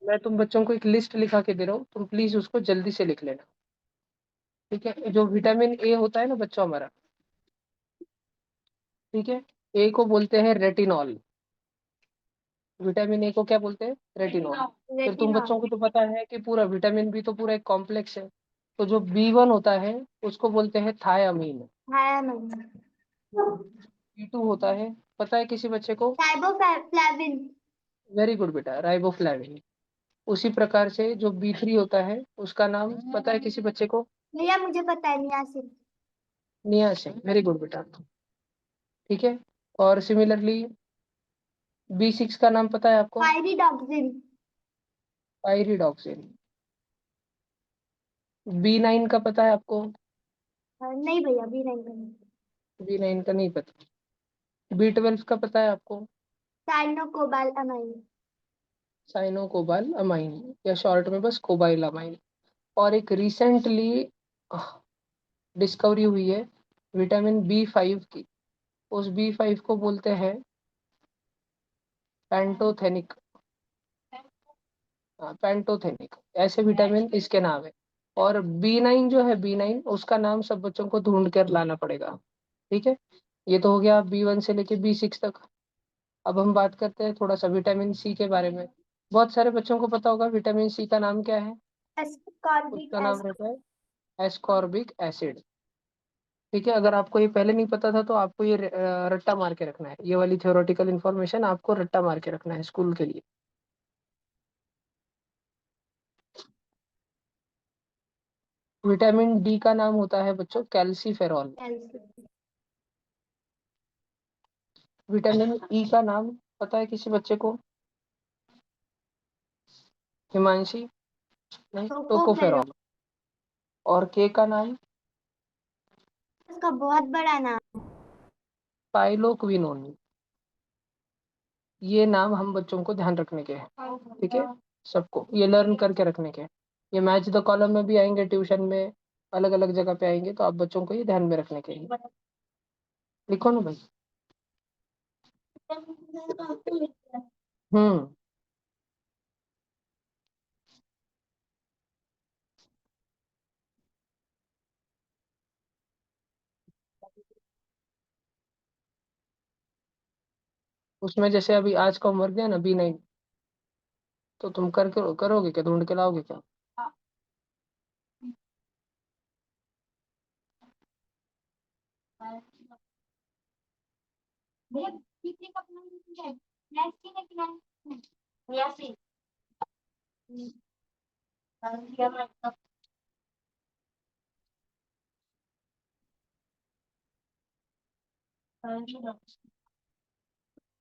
मैं तुम बच्चों को एक लिस्ट लिखा के दे रहा हूँ, तुम प्लीज उसको जल्दी से लिख लेना। ठीक है, जो विटामिन ए होता है ना बच्चों हमारा, ठीक है, ए को बोलते हैं रेटिनॉल। विटामिन ए को क्या बोलते हैं? रेटिनॉल। फिर तुम रेटिनॉल। बच्चों को तो पता है कि पूरा विटामिन बी तो पूरा एक कॉम्प्लेक्स है। तो जो बी 1 होता है उसको बोलते हैं थायामीन। थायामीन। बी 2 होता है, पता है किसी बच्चे को? राइबोफ्लाविन। वेरी गुड बेटा, राइबोफ्लाविन। उसी प्रकार से जो बी 3 होता है उसका नाम पता है किसी बच्चे को? भैया मुझे पता है, नियासिन। नियासिन। वेरी गुड बेटा। ठीक है, और सिमिलरली बी 6 का नाम पता है आपको? पायरिडॉक्सिन। पायरिडॉक्सिन। बी 9 का पता है आपको? नहीं भैया, बी नहीं बनी। बी 9 का नहीं पता। बी 12 का पता है आपको? साइनोकोबालामाइन। साइनो कोबाल अमाइन, या शॉर्ट में बस कोबाइल अमाइन। और एक रिसेंटली डिस्कवरी हुई है विटामिन बी 5 की। उस बी 5 को बोलते हैं पैंटोथेनिक। हाँ, पैंटोथेनिक, ऐसे विटामिन इसके नाम है। और बी 9 जो है, बी 9 उसका नाम सब बच्चों को ढूंढ कर लाना पड़ेगा। ठीक है, ये तो हो गया बी 1 से लेके बी 6 तक। अब हम बात करते हैं थोड़ा सा विटामिन सी के बारे में। बहुत सारे बच्चों को पता होगा विटामिन सी का नाम क्या है? एस्कॉर्बिक उसका नाम एसिड। रहता है एस्कॉर्बिक एसिड। ठीक है, अगर आपको ये पहले नहीं पता था तो आपको ये रट्टा मार के रखना है, ये वाली थ्योरेटिकल इन्फॉर्मेशन आपको रट्टा मार के रखना है स्कूल के लिए। विटामिन डी का नाम होता है बच्चों कैल्सीफेरॉल। कैल्शियम। विटामिन ई का नाम पता है किसी बच्चे को? हिमांशी? नहीं, टोकोफेरॉल। टोकोफेरॉल। और के का नाम? उसका बहुत बड़ा नाम। पाइलोक्विनोन। ये नाम हम बच्चों को ध्यान रखने के हैं। ठीक है, सबको ये लर्न करके रखने के हैं। ये मैच द कॉलम में भी आएंगे, ट्यूशन में अलग अलग जगह पे आएंगे, तो आप बच्चों को ये ध्यान में रखने के हैं। लिखो ना भाई। हम्म। उसमें जैसे अभी आज का होमवर्क दिया ना बी 9, तो तुम करके करोगे क्या? ढूंढ के लाओगे क्या?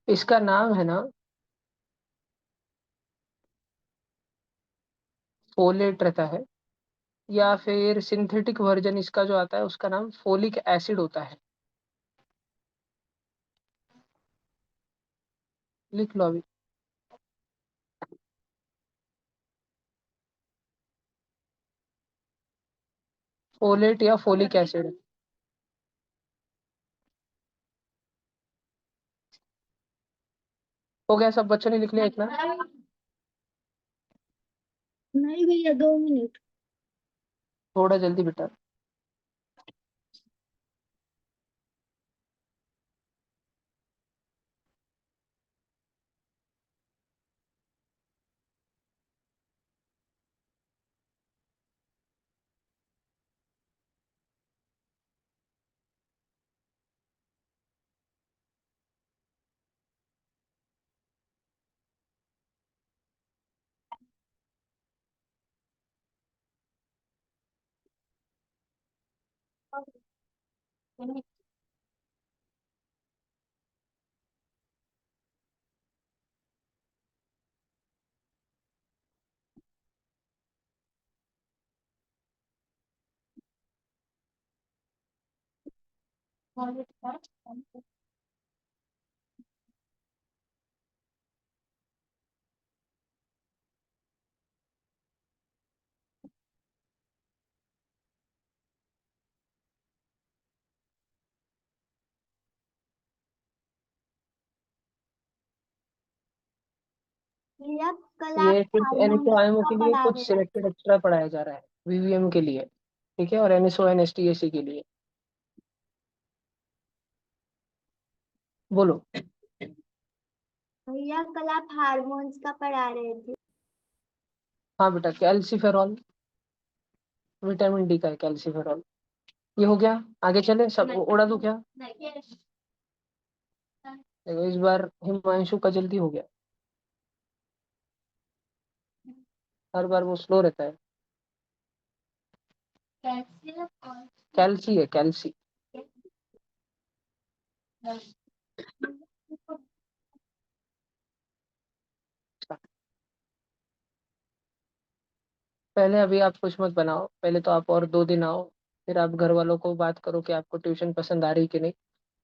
इसका नाम है ना, फोलेट रहता है, या फिर सिंथेटिक वर्जन इसका जो आता है उसका नाम फोलिक एसिड होता है। लिख लो अभी। फोलेट या फोलिक एसिड। हो गया, सब बच्चों ने लिख लिया इतना? नहीं भैया, 2 मिनट। थोड़ा जल्दी बेटा। भैया कल आप ये सिर्फ हार्मोन्स NSO का के लिए पढ़ा कुछ रहे थे। सिलेक्टेड एक्स्ट्रा पढ़ाया जा रहा है, VVM के लिए, ठीक है, और NSO NSTAC के लिए। बोलो। भैया कल आप हार्मोन्स का पढ़ा रहे थे। हाँ बेटा, कैल्सीफेरॉल विटामिन डी का है, कैल्सीफेरॉल। ये हो गया। आगे चले, सब उड़ा दूं क्या? देखो इस बार हिमांशु का जल्दी हो गया, हर बार वो स्लो रहता है। कैल्सी है, कैल्सी। पहले अभी आप कुछ मत बनाओ, पहले तो आप और 2 दिन आओ, फिर आप घर वालों को बात करो कि आपको ट्यूशन पसंद आ रही कि नहीं।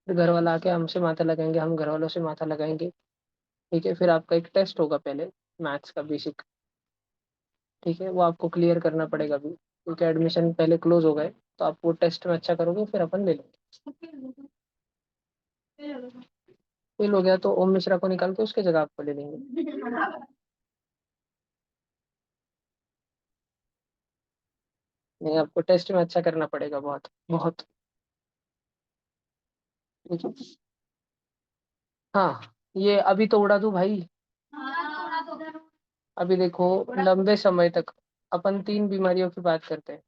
फिर घर वाला आके हमसे माथा लगाएंगे, हम घर वालों से माथा लगाएंगे। ठीक है, फिर आपका एक टेस्ट होगा पहले, मैथ्स का बेसिक। ठीक है, वो आपको क्लियर करना पड़ेगा अभी, क्योंकि एडमिशन पहले क्लोज हो गए। तो आप वो टेस्ट में अच्छा करोगे, फिर अपन ले लेंगे। फेल हो गया तो ओम मिश्रा को निकाल के उसके जगह आपको ले लेंगे। नहीं, आपको टेस्ट में अच्छा करना पड़ेगा, बहुत बहुत। ठीक है। हाँ, ये अभी तो उड़ा दूं भाई। अभी देखो, लंबे समय तक अपन 3 बीमारियों की बात करते हैं।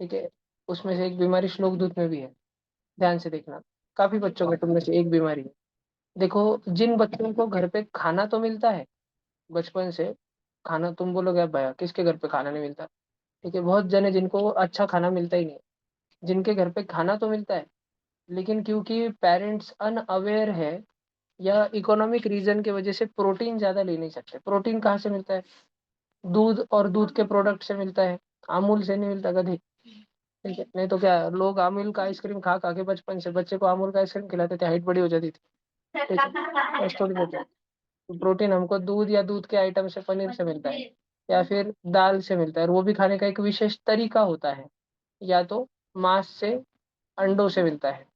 ठीक है, उसमें से एक बीमारी श्लोक दूत में भी है, ध्यान से देखना। काफी बच्चों में तुम में से एक बीमारी है। देखो, जिन बच्चों को घर पे खाना तो मिलता है बचपन से, खाना तुम बोलोगे अब भैया किसके घर पे खाना नहीं मिलता? ठीक है, बहुत जने जिनको अच्छा खाना मिलता ही नहीं है, जिनके घर पे खाना तो मिलता है, लेकिन क्योंकि पेरेंट्स अनअवेयर है या इकोनॉमिक रीजन की वजह से प्रोटीन ज्यादा ले नहीं सकते। प्रोटीन कहाँ से मिलता है? दूध और दूध के प्रोडक्ट से मिलता है, अमूल से नहीं मिलता कभी। ठीक है, नहीं तो क्या लोग अमूल का आइसक्रीम खा खा के बचपन से बच्चे को अमूल का आइसक्रीम खिलाते थे, हाइट बड़ी हो जाती थी। ठीक है, ऐसा थोड़ी होता है। तो प्रोटीन हमको दूध या दूध के आइटम से, पनीर से मिलता है, या फिर दाल से मिलता है, और वो भी खाने का एक विशेष तरीका होता है। या तो मांस से, अंडों से मिलता है।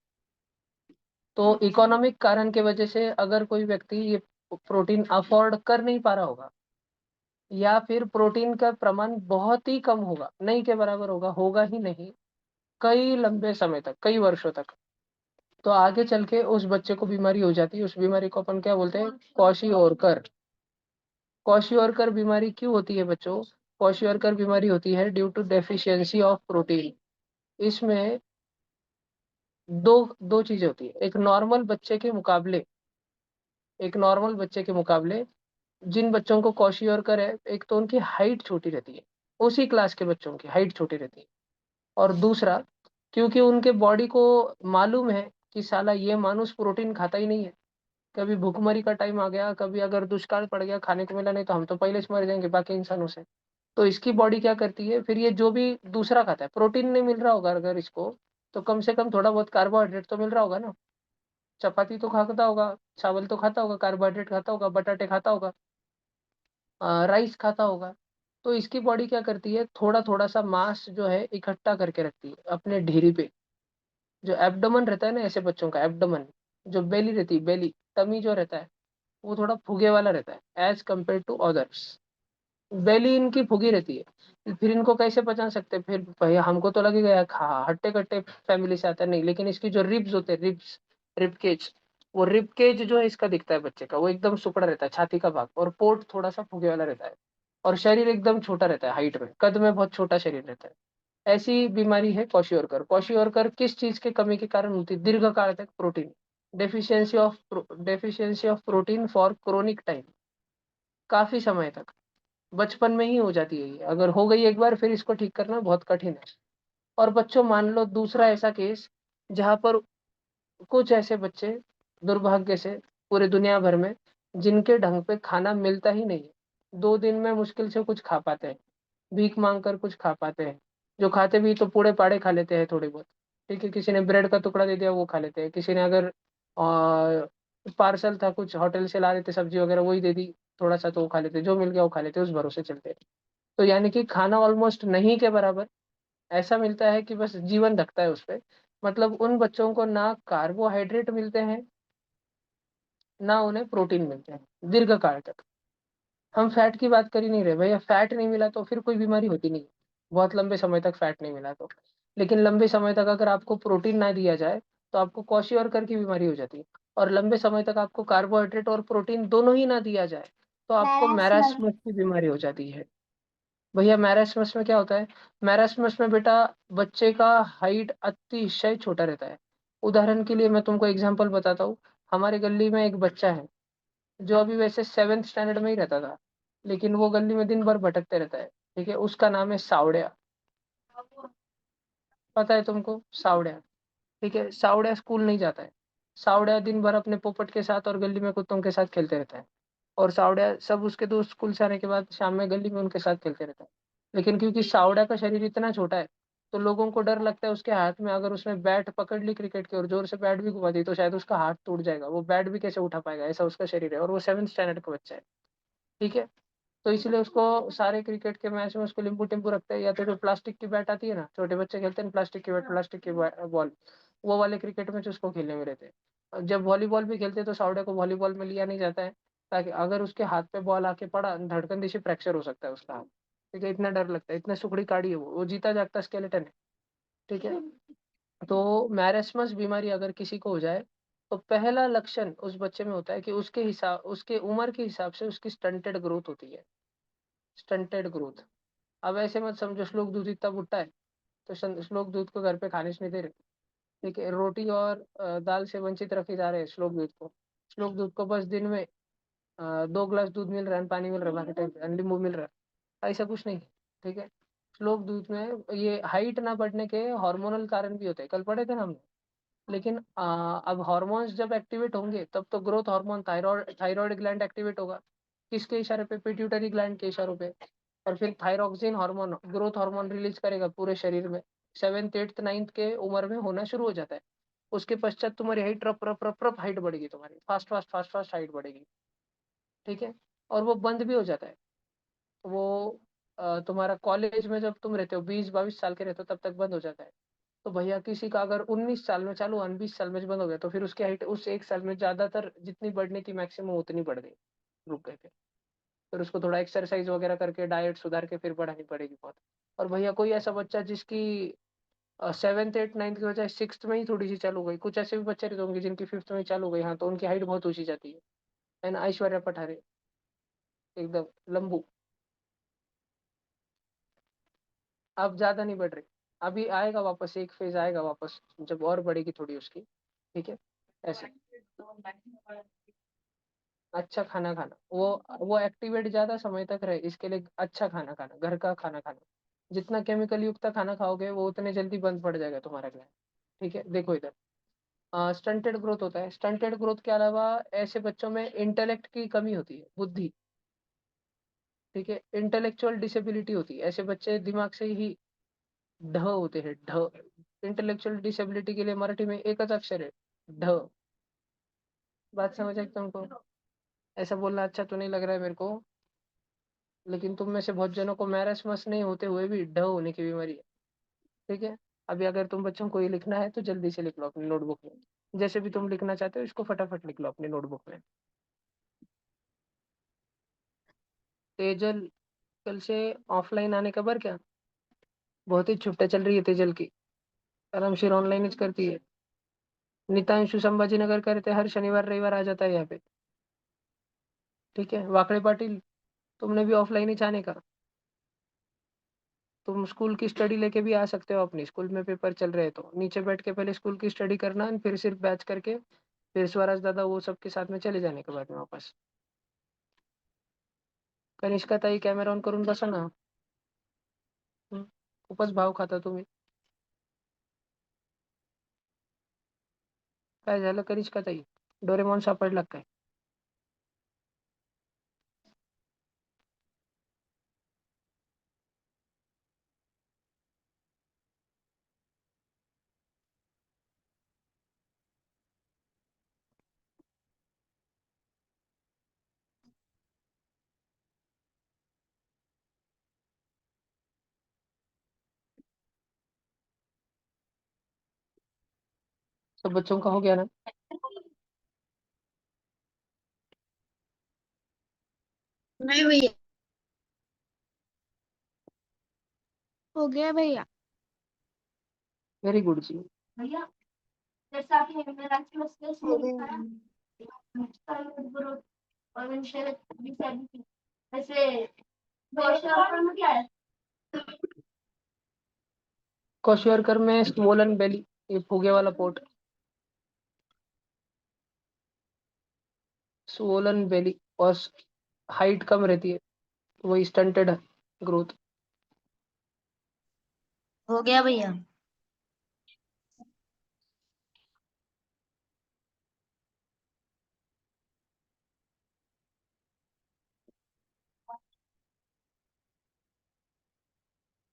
तो इकोनॉमिक कारण की वजह से अगर कोई व्यक्ति ये प्रोटीन अफोर्ड कर नहीं पा रहा होगा, या फिर प्रोटीन का प्रमाण बहुत ही कम होगा, नहीं के बराबर होगा, होगा ही नहीं, कई लंबे समय तक, कई वर्षों तक, तो आगे चल के उस बच्चे को बीमारी हो जाती है। उस बीमारी को अपन क्या बोलते हैं? क्वाशियोरकर। क्वाशियोरकर बीमारी क्यों होती है बच्चों? क्वाशियोरकर बीमारी होती है due to deficiency of protein. इसमें दो दो चीजें होती है। एक नॉर्मल बच्चे के मुकाबले जिन बच्चों को क्वाशियोरकर है, एक तो उनकी हाइट छोटी रहती है, उसी क्लास के बच्चों की हाइट छोटी रहती है। और दूसरा, क्योंकि उनके बॉडी को मालूम है कि साला ये मानुस प्रोटीन खाता ही नहीं है, कभी भूखमरी का टाइम आ गया, कभी अगर दुष्काल पड़ गया, खाने को मिला नहीं, तो हम तो पहले से मर जाएंगे बाकी इंसानों से। तो इसकी बॉडी क्या करती है फिर? ये जो भी दूसरा खाता है, प्रोटीन नहीं मिल रहा होगा अगर इसको, तो कम से कम थोड़ा बहुत कार्बोहाइड्रेट तो मिल रहा होगा ना। चपाती तो खाता होगा, चावल तो खाता होगा, कार्बोहाइड्रेट खाता होगा, बटाटे खाता होगा, राइस खाता होगा। तो इसकी बॉडी क्या करती है, थोड़ा थोड़ा सा मांस जो है इकट्ठा करके रखती है अपने ढीरी पे। जो एब्डोमन रहता है ना ऐसे बच्चों का, एब्डोमन, जो बेली रहती है, बेली टमी जो रहता है, वो थोड़ा फुगे वाला रहता है एज कम्पेयर टू अदर्स। बेली इनकी फुगी रहती है। फिर इनको कैसे पहचान सकते हैं? फिर भैया हमको तो लगेगा यार हट्टे कट्टे फैमिली से आता है, नहीं, लेकिन इसकी जो रिब्स होते हैं, रिब्स, रिब केज, वो रिब केज जो है इसका दिखता है बच्चे का, वो एकदम सुकड़ा रहता है, छाती का भाग, और पोट थोड़ा सा फुगे वाला रहता है, और शरीर एकदम छोटा रहता है, हाइट में, कद में बहुत छोटा शरीर रहता है। ऐसी बीमारी है क्वाशियोरकर। क्वाशियोरकर किस चीज की कमी के कारण होती है? दीर्घ काल तक protein deficiency of protein for chronic time, काफी समय तक, बचपन में ही हो जाती है ये। अगर हो गई एक बार, फिर इसको ठीक करना बहुत कठिन है। और बच्चों, मान लो दूसरा ऐसा केस जहां पर कुछ ऐसे बच्चे, दुर्भाग्य से, पूरे दुनिया भर में, जिनके ढंग पे खाना मिलता ही नहीं है, 2 दिन में मुश्किल से कुछ खा पाते हैं, भीख मांग कर कुछ खा पाते हैं। जो खाते भी तो पूड़े पाड़े खा लेते हैं थोड़ी बहुत। ठीक है, किसी ने ब्रेड का टुकड़ा दे दिया वो खा लेते हैं, किसी ने अगर पार्सल था कुछ होटल से ला रहे थे सब्जी वगैरह, वही दे दी थोड़ा सा, तो वो खा लेते, जो मिल गया वो खा लेते, उस भरोसे चलते हैं। तो यानी कि खाना ऑलमोस्ट नहीं के बराबर ऐसा मिलता है कि बस जीवन रखता है उस पे। मतलब उन बच्चों को ना कार्बोहाइड्रेट मिलते हैं, ना उन्हें प्रोटीन मिलते हैं दीर्घ काल तक। हम फैट की बात कर ही नहीं रहे भैया, फैट नहीं मिला तो फिर कोई बीमारी होती नहीं, बहुत लंबे समय तक फैट नहीं मिला तो। लेकिन लंबे समय तक अगर आपको प्रोटीन ना दिया जाए तो आपको क्वाशियोरकर की बीमारी हो जाती है। और लंबे समय तक आपको कार्बोहाइड्रेट और प्रोटीन दोनों ही ना दिया जाए तो आपको मैरास्मस। मैरास्मस की बीमारी हो जाती है। भैया मैरास्मस में क्या होता है? मैरास्मस में बेटा बच्चे का हाइट अतिशय छोटा रहता है। उदाहरण के लिए मैं तुमको एग्जांपल बताता हूँ। हमारे गली में एक बच्चा है जो अभी वैसे 7th स्टैंडर्ड में ही रहता था, लेकिन वो गली में दिन भर भटकते रहता है। ठीक है, उसका नाम है सावड़िया। पता है तुमको सावड़िया? ठीक है, सावड़िया स्कूल नहीं जाता है। सावड़िया दिन भर अपने पोपट के साथ और गली में कुत्तों के साथ खेलते रहता है। और सावड़िया सब उसके दोस्त स्कूल से आने के बाद शाम में गली में उनके साथ खेलते रहता है। लेकिन क्योंकि सावड़िया का शरीर इतना छोटा है तो लोगों को डर लगता है उसके हाथ में अगर उसने बैट पकड़ ली क्रिकेट की और जोर से बैट भी घुमा दी तो शायद उसका हाथ टूट जाएगा, वो बैट भी कैसे उठा पाएगा, ऐसा उसका शरीर है, और वो 7th स्टैंडर्ड का बच्चा है। ठीक है, तो इसलिए उसको सारे क्रिकेट के मैच में उसको लिंबू टिम्बू रखते हैं, या तो जो प्लास्टिक की बैट आती है ना, छोटे बच्चे खेलते हैं प्लास्टिक की बैट, प्लास्टिक की बॉल, वो वाले क्रिकेट में उसको खेलने में रहते हैं। और जब वॉलीबॉल भी खेलते हैं तो साउडे को वॉलीबॉल में लिया नहीं जाता है, ताकि अगर उसके हाथ पे बॉल आके पड़ा धड़कन दिशी फ्रैक्चर हो सकता है उसका हाथ। ठीक है, इतना डर लगता है, इतना सुखड़ी काड़ी है वो जीता जागता स्केलेटन है। ठीक है, तो मैरेस्मस बीमारी अगर किसी को हो जाए तो पहला लक्षण उस बच्चे में होता है कि उसके उम्र के हिसाब से उसकी स्टंटेड ग्रोथ होती है। Stunted growth. अब ऐसे मत समझो श्लोक दूध इतना बुट्टा है तो श्लोक दूध को घर पे खाने से नहीं दे रहे। ठीक है, रोटी और दाल से वंचित रखे जा रहे हैं श्लोक दूध को। श्लोक दूध को बस दिन में 2 गिलास दूध मिल रहा है, पानी मिल रहा है, बाकी टाइम पे नींबू मिल रहा है, ऐसा कुछ नहीं। ठीक है, श्लोक दूध में ये हाइट ना बढ़ने के हार्मोनल कारण भी होते हैं, कल पढ़े थे ना हमने। लेकिन अब हार्मोन्स जब एक्टिवेट होंगे तब तो growth hormone thyroid thyroid gland activate होगा। किसके इशारे पे? पिट्यूटरी ग्लैंड के इशारों पे। और फिर thyroxine hormone growth hormone release करेगा पूरे शरीर में। 7th 8th 9th के उम्र में होना शुरू हो जाता है। उसके पश्चात तुम्हारी हाइट रप रप रप रप हाइट बढ़ेगी, तुम्हारी fast fast fast fast height बढ़ेगी। ठीक है, और वो बंद भी हो जाता है। वो तुम्हारा कॉलेज में जब तुम रहते हो 20 22 साल के रहते हो तब तक बंद हो जाता है। तो भैया किसी का अगर 19 साल में चालू 20 साल में बंद हो गया तो फिर उसकी हाइट उस 1 साल में ज्यादातर जितनी बढ़ने की मैक्सिमम उतनी बढ़ गई, रुक गए फिर उसको थोड़ा एक्सरसाइज वगैरह करके डाइट सुधार के फिर बढ़ानी पड़ेगी बहुत। और भैया कोई ऐसा बच्चा जिसकी 7th 8th 9th की बजाय 6th में ही थोड़ी सी चालू हो गई, कुछ ऐसे भी बच्चे रहते होंगे जिनकी 5th में ही चालू हो गई, हाँ तो उनकी हाइट बहुत ऊंची जाती है ना? ऐश्वर्या पठारे एकदम लंबू। अब ज्यादा नहीं बढ़ रही, अभी आएगा वापस, एक फेज आएगा वापस जब और बढ़ेगी थोड़ी उसकी। ठीक है, ऐसे। अच्छा खाना खाना, वो एक्टिवेट ज्यादा समय तक रहे इसके लिए अच्छा खाना खाना, घर का खाना खाना। जितना केमिकल युक्त खाना खाओगे वो उतने जल्दी बंद पड़ जाएगा तुम्हारा गला। ठीक है, देखो इधर स्टंटेड ग्रोथ होता है। स्टंटेड ग्रोथ के अलावा ऐसे बच्चों में इंटेलेक्ट की कमी होती है, बुद्धि। ठीक है, इंटेलेक्चुअल डिसेबिलिटी होती है, ऐसे बच्चे दिमाग से ही ढ होते हैं, ढ। इंटेलेक्चुअल डिसेबिलिटी के लिए मराठी में एकच अक्षर है, ढ। बात समझ आई तुमको? ऐसा बोलना अच्छा तो नहीं लग रहा है मेरे को, लेकिन तुम में से बहुत जनों को मैरसमस नहीं होते हुए भी ढ होने की बीमारी है। ठीक है, अभी अगर तुम बच्चों को ये लिखना है तो जल्दी से लिख लो अपनी नोटबुक में। जैसे भी तुम लिखना चाहते हो इसको फटाफट लिख लो अपनी नोटबुक में। तेजल कल से ऑफलाइन आने का बर क्या? बहुत ही छुट्टा चल रही है तेजल की, आरामशीर ऑनलाइन ही करती है। नितांशु संभाजीनगर का रहते हर शनिवार रविवार आ जाता है यहाँ पे। ठीक है, वाकड़े पाटिल तुमने भी ऑफलाइन ही जाने का। तुम स्कूल की स्टडी लेके भी आ सकते हो, अपनी स्कूल में पेपर चल रहे हैं तो नीचे बैठ के पहले स्कूल की स्टडी करना and फिर सिर्फ बैच करके फिर स्वराज दादा वो सबके साथ में चले जाने के बाद में वापस। कनिष्का ताई कॅमेरा ऑन करून बसा ना. खूपच भाव खाता तुम्ही. काय झालं कनिष्का ताई? डोरेमॉन सापडला काय? सब बच्चों का हो गया ना? नहीं भैया। हो गया भैया। वेरी गुड जी। भैया जैसे आपने मेरा क्लास हो में गया। करा और वैसे में क्या है? क्वेश्चन में स्वोलन बेली, ये फूगे वाला पोट, स्वोलन बेली, और हाइट कम रहती है, तो वही स्टंटेड ग्रोथ। हो गया भैया।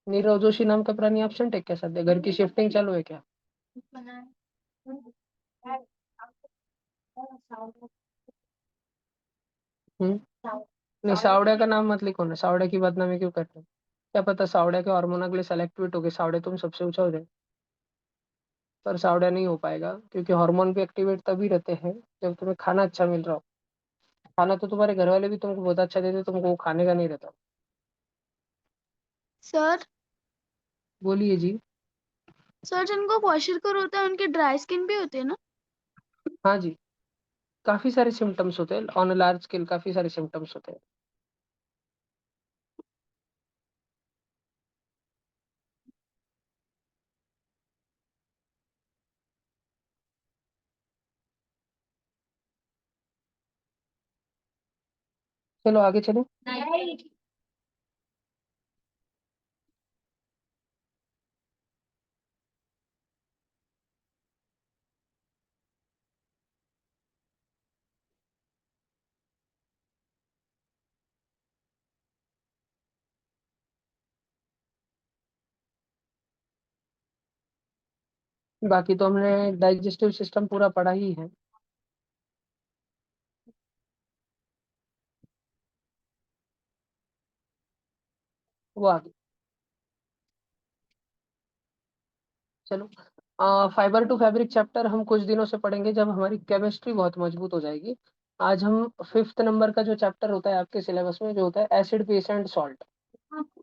नीरव जोशी नाम का प्राणी एब्सेंट है क्या सध्या? घर की शिफ्टिंग चालू है क्या? हम्म। नहीं, सावड़े का नाम मत लिखो ना, सावड़े की बदनामी क्यों कर रहे हो? क्या पता सावड़े के हार्मोन अगले साल एक्टिवेट हो गए, सावड़े तुम सबसे ऊंचा हो जाए। पर सावड़ा नहीं हो पाएगा, क्योंकि हार्मोन भी एक्टिवेट तभी रहते हैं जब तुम्हें खाना अच्छा मिल रहा हो। खाना तो तुम्हारे घर वाले भी तुमको बहुत अच्छा देते, तुमको वो खाने का नहीं रहता। सर, बोलिए जी। सर जिनको क्वाशिरकर होता है उनके ड्राई स्किन भी होते हैं ना? हाँ जी, काफी सारे सिम्टम्स होते हैं, ऑन अ लार्ज स्केल काफी सारे सिम्टम्स होते हैं। चलो आगे चलो। बाकी तो हमने डाइजेस्टिव सिस्टम पूरा पढ़ा ही है। वो आगे चलो। फाइबर टू फैब्रिक चैप्टर हम कुछ दिनों से पढ़ेंगे, जब हमारी केमिस्ट्री बहुत मजबूत हो जाएगी। आज हम 5th नंबर का जो चैप्टर होता है आपके सिलेबस में, जो होता है acid base and salt,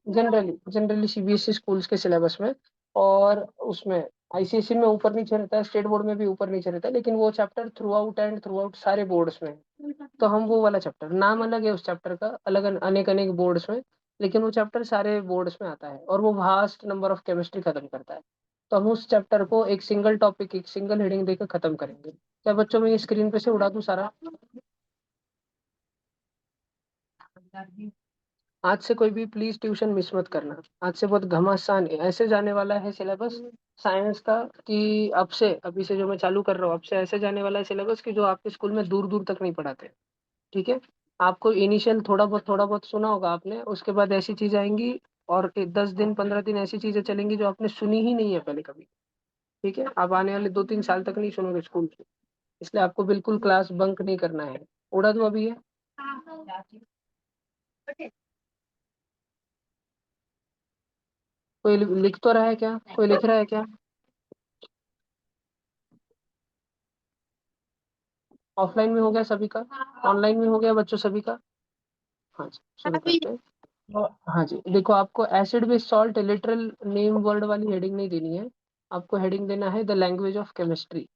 generally CBSE schools के सिलेबस में, और उसमें आईसीएसई में ऊपर नीचे रहता है, स्टेट बोर्ड में भी ऊपर नीचे रहता है, लेकिन वो चैप्टर थ्रू आउट सारे बोर्ड्स में है। तो हम वो वाला चैप्टर, नाम अलग है उस चैप्टर का, अलग अनेक अनेक बोर्ड्स में, लेकिन वो चैप्टर सारे बोर्ड्स में आता है, और वो वास्ट नंबर ऑफ केमिस्ट्री खत्म करता है। तो हम उस चैप्टर को एक सिंगल टॉपिक, एक सिंगल हेडिंग देकर खत्म करेंगे। क्या बच्चों में ये स्क्रीन पे से उड़ा दूं सारा? आज से कोई भी प्लीज ट्यूशन मिस मत करना। आज से बहुत घमासान ऐसे जाने वाला है सिलेबस साइंस का, कि अब से, अभी से जो मैं चालू कर रहा हूँ, अब से ऐसे जाने वाला है सिलेबस कि जो आपके स्कूल में दूर दूर तक नहीं पढ़ाते। ठीक है? आपको इनिशियल थोड़ा बहुत सुना होगा आपने, उसके बाद ऐसी चीजें आएंगी, और 10 दिन 15 दिन ऐसी चीजें चलेंगी जो आपने सुनी ही नहीं है पहले कभी। ठीक है? आप आने वाले 2-3 साल तक नहीं सुनोगे स्कूल से। इसलिए आपको बिल्कुल क्लास बंक नहीं करना है। उड़ा दूं अभी ये? कोई लिख तो रहा है क्या? कोई लिख रहा है क्या? ऑफलाइन में हो गया सभी का? ऑनलाइन में हो गया बच्चों सभी का? हाँ जी, शुरू अभी करते हैं। हाँ जी, देखो, आपको acid base salt literal name word वाली हेडिंग नहीं देनी है। आपको हेडिंग देना है द लैंग्वेज ऑफ केमिस्ट्री।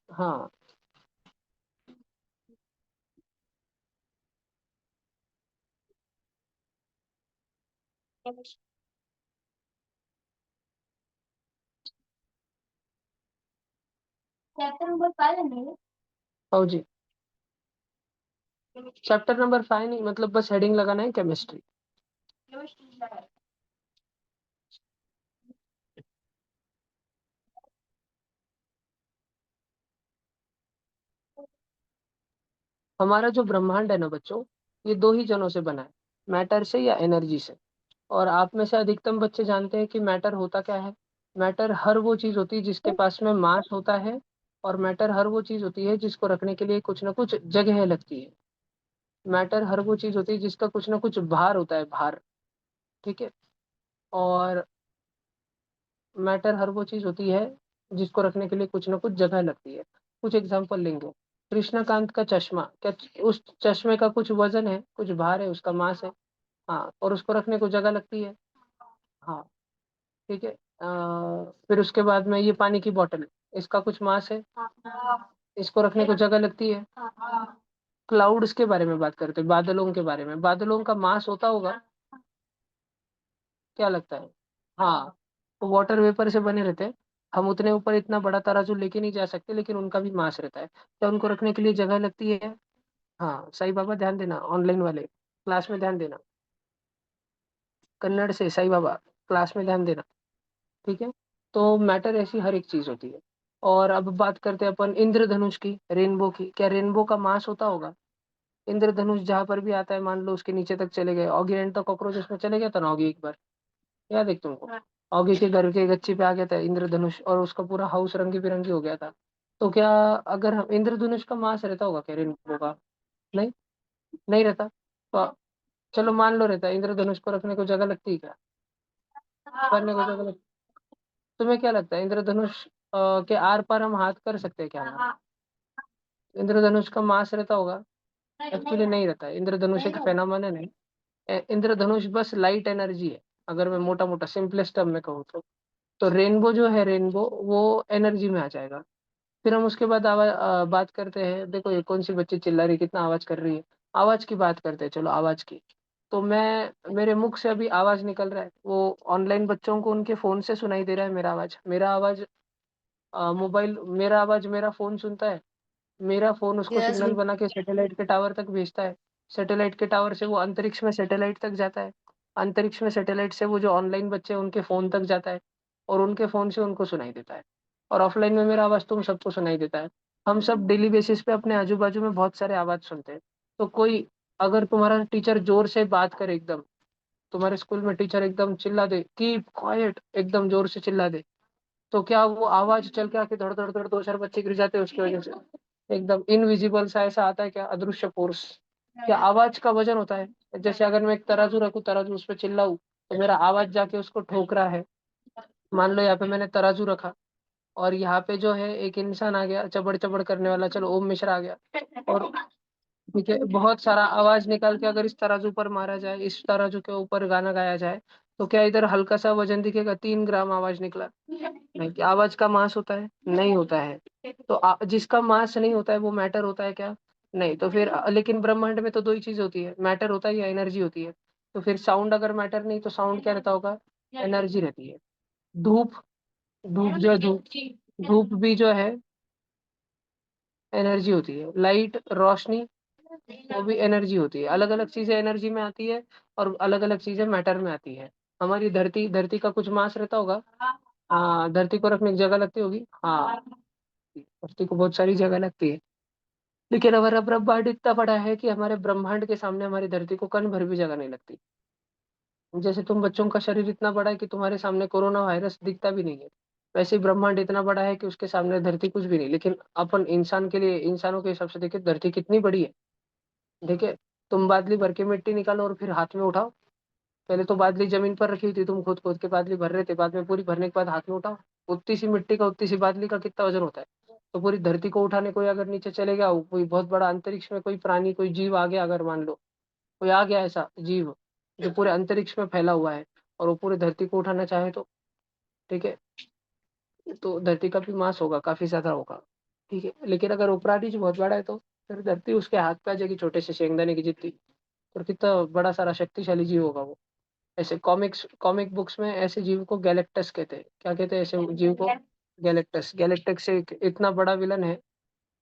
हाँ। चैप्टर नंबर 5 है मेरे। आओ जी। चैप्टर नंबर 5 नहीं, मतलब बस हेडिंग लगाना है केमिस्ट्री। हमारा जो ब्रह्मांड है ना बच्चों, ये दो ही जनों से बना है, मैटर से या एनर्जी से। और आप में से अधिकतम बच्चे जानते हैं कि मैटर होता क्या है। मैटर हर वो चीज होती है जिसके पास में मास होता है, और मैटर हर वो चीज होती है जिसको रखने के लिए कुछ ना कुछ जगह लगती है। मैटर हर वो चीज होती है जिसका कुछ ना कुछ भार होता है, भार। ठीक है? और मैटर हर वो चीज होती है जिसको रखने के लिए कुछ ना कुछ जगह लगती है। कुछ एग्जांपल लेंगे। कृष्णकांत का चश्मा, क्या उस चश्मे का कुछ वजन है, कुछ भार है, उसका मास है? हाँ, और उसको रखने को जगह लगती है। हाँ, ठीक है। फिर उसके बाद में ये पानी की बोतल है, इसका कुछ मास है, इसको रखने को जगह लगती है। क्लाउड्स के बारे में बात करते हैं, बादलों के बारे में, बादलों का मास होता होगा, क्या लगता है? हाँ, तो वाटर वेपर से बने रहते हैं। हम उतने ऊपर इतना बड़ा तराजू लेके नहीं जा सकते, लेकिन उनका भी मास रहता है, क्या उनको रखने के लिए जगह लगती है? हाँ, साईं बाबा, ध्यान देना, ऑनलाइन वाले क्लास में ध्यान देना, कन्नड़ से साईं बाबा, क्लास में ध्यान देना, ठीक है। तो मैटर ऐसी हर एक चीज होती है। और अब बात करते हैं अपन इंद्रधनुष की, रेनबो की, क्या रेनबो का मास होता होगा? इंद्रधनुष जहां पर भी आता है, मान लो उसके नीचे तक चले गए, ऑगी एंड तो कॉकरोच उसमें चले गया था ना, ऑगी एक बार, याद है तुमको? ऑगी के घर के गच्ची पे आ गया था इंद्रधनुष, और उसका पूरा हाउस रंगी बिरंगी हो गया था। तो क्या, अगर हम इंद्रधनुष का मास रहता होगा क्या रेनबो का? नहीं, नहीं रहता। तो चलो मान लो रहता है, इंद्रधनुष को रखने को जगह लगती है क्या? करने को जगह लगती? तुम्हें क्या लगता है, इंद्रधनुष के आर पार हम हाथ कर सकते हैं क्या? इंद्रधनुष का मास रहता होगा? एक्चुअली नहीं रहता है, इंद्रधनुष एक फेनोमेनन है। इंद्रधनुष बस लाइट एनर्जी है, अगर मैं मोटा मोटा सिंपलेस्ट टर्म में कहूँ तो रेनबो जो है, रेनबो वो एनर्जी में आ जाएगा। फिर हम उसके बाद बात करते हैं, देखो ये कौन सी बच्ची चिल्ला रही, कितना आवाज कर रही है, आवाज की बात करते हैं, चलो आवाज की। तो मैं, मेरे मुख से अभी आवाज निकल रहा है, वो ऑनलाइन बच्चों को उनके फोन से सुनाई दे रहा है मेरा आवाज, मोबाइल, मेरा आवाज मेरा फोन सुनता है, मेरा फोन उसको यस सिग्नल भैया। बना के सैटेलाइट के टावर तक भेजता है, सैटेलाइट के टावर से वो अंतरिक्ष में सैटेलाइट तक जाता है, अंतरिक्ष में सैटेलाइट से वो जो ऑनलाइन बच्चे हैं उनके फोन तक जाता है, और उनके फोन से उनको सुनाई देता है, और ऑफलाइन में मेरा आवाज तुम सबको सुनाई देता है। हम सब डेली बेसिस पे अपने आजू बाजू में बहुत सारे आवाज सुनते हैं। तो कोई, अगर तुम्हारा टीचर जोर से बात करे एकदम, तुम्हारे स्कूल में टीचर एकदम चिल्ला दे, कीप क्वाइट, एकदम जोर से चिल्ला दे, तो क्या वो आवाज चल के आके धड़ धड़ धड़ दो चार बच्चे गिर जाते हैं उसकी वजह से? एकदम इनविजिबल सा ऐसा आता है क्या, अदृश्य फोर्स? क्या आवाज का वजन होता है? जैसे अगर मैं एक तराजू रखूं, तराजू उस पर चिल्लाऊं, तो मेरा आवाज जाके उसको ठोक रहा है। मान लो यहाँ पे मैंने तराजू रखा, और यहाँ पे जो है एक इंसान आ गया चबड़ चबड़ करने वाला, चलो ओम मिश्रा आ गया, और ठीक है, बहुत सारा आवाज निकाल के अगर इस तराजू पर मारा जाए, इस तराजू के ऊपर गाना गाया जाए, तो क्या इधर हल्का सा वजन दिखेगा, 3 ग्राम आवाज निकला? नहीं। क्या आवाज का मास होता है? नहीं होता है। तो जिसका मास नहीं होता है वो मैटर होता है क्या? नहीं। तो फिर लेकिन ब्रह्मांड में तो दो ही चीज होती है, मैटर होता है या एनर्जी होती है। तो फिर साउंड अगर मैटर नहीं, तो साउंड क्या रहता होगा? एनर्जी रहती है। धूप, धूप जो है, धूप, धूप भी जो है एनर्जी होती है। लाइट, रोशनी, वो भी एनर्जी होती है। अलग अलग चीजें एनर्जी में आती है, और अलग अलग चीजें मैटर में आती है। हमारी धरती, धरती का कुछ मास रहता होगा? हाँ, धरती को रखने की जगह लगती होगी, हाँ, धरती को बहुत सारी जगह लगती है। लेकिन हमारा ब्रह्मांड इतना बड़ा है कि हमारे ब्रह्मांड के सामने हमारी धरती को कण भर भी जगह नहीं लगती। जैसे तुम बच्चों का शरीर इतना बड़ा है कि तुम्हारे सामने कोरोना वायरस दिखता भी नहीं है, वैसे ही ब्रह्मांड इतना बड़ा है कि उसके सामने धरती कुछ भी नहीं। लेकिन अपन इंसान के लिए, इंसानों के हिसाब से देखिए धरती कितनी बड़ी है। देखिए, तुम बादली भर के मिट्टी निकालो और फिर हाथ में उठाओ, पहले तो बादली जमीन पर रखी हुई थी, तुम खुद खोद के बादली भर रहे थे, बाद में पूरी भरने के बाद हाथ में उठाओ, उतनी सी मिट्टी का, उतनी सी बादली का कितना वजन होता है? तो पूरी धरती को उठाने, कोई अगर नीचे चले गया, कोई बहुत बड़ा अंतरिक्ष में कोई प्राणी, कोई जीव आ गया, अगर मान लो कोई आ गया ऐसा जीव जो पूरे अंतरिक्ष में फैला हुआ है, और वो पूरी धरती को उठाना चाहे तो, ठीक है, तो धरती का भी मास होगा, काफी ज्यादा होगा, ठीक है। लेकिन अगर वो प्राणी जो बहुत बड़ा है, तो फिर धरती उसके हाथ पे आ जाएगी, छोटे से शेंगदाने की जितनी, और कितना बड़ा सारा शक्तिशाली जीव होगा वो। ऐसे कॉमिक बुक्स में ऐसे जीव को गैलेक्टस कहते हैं। क्या कहते हैं ऐसे जीव को? गैलेक्टस। गैलेक्टस से इतना बड़ा विलन है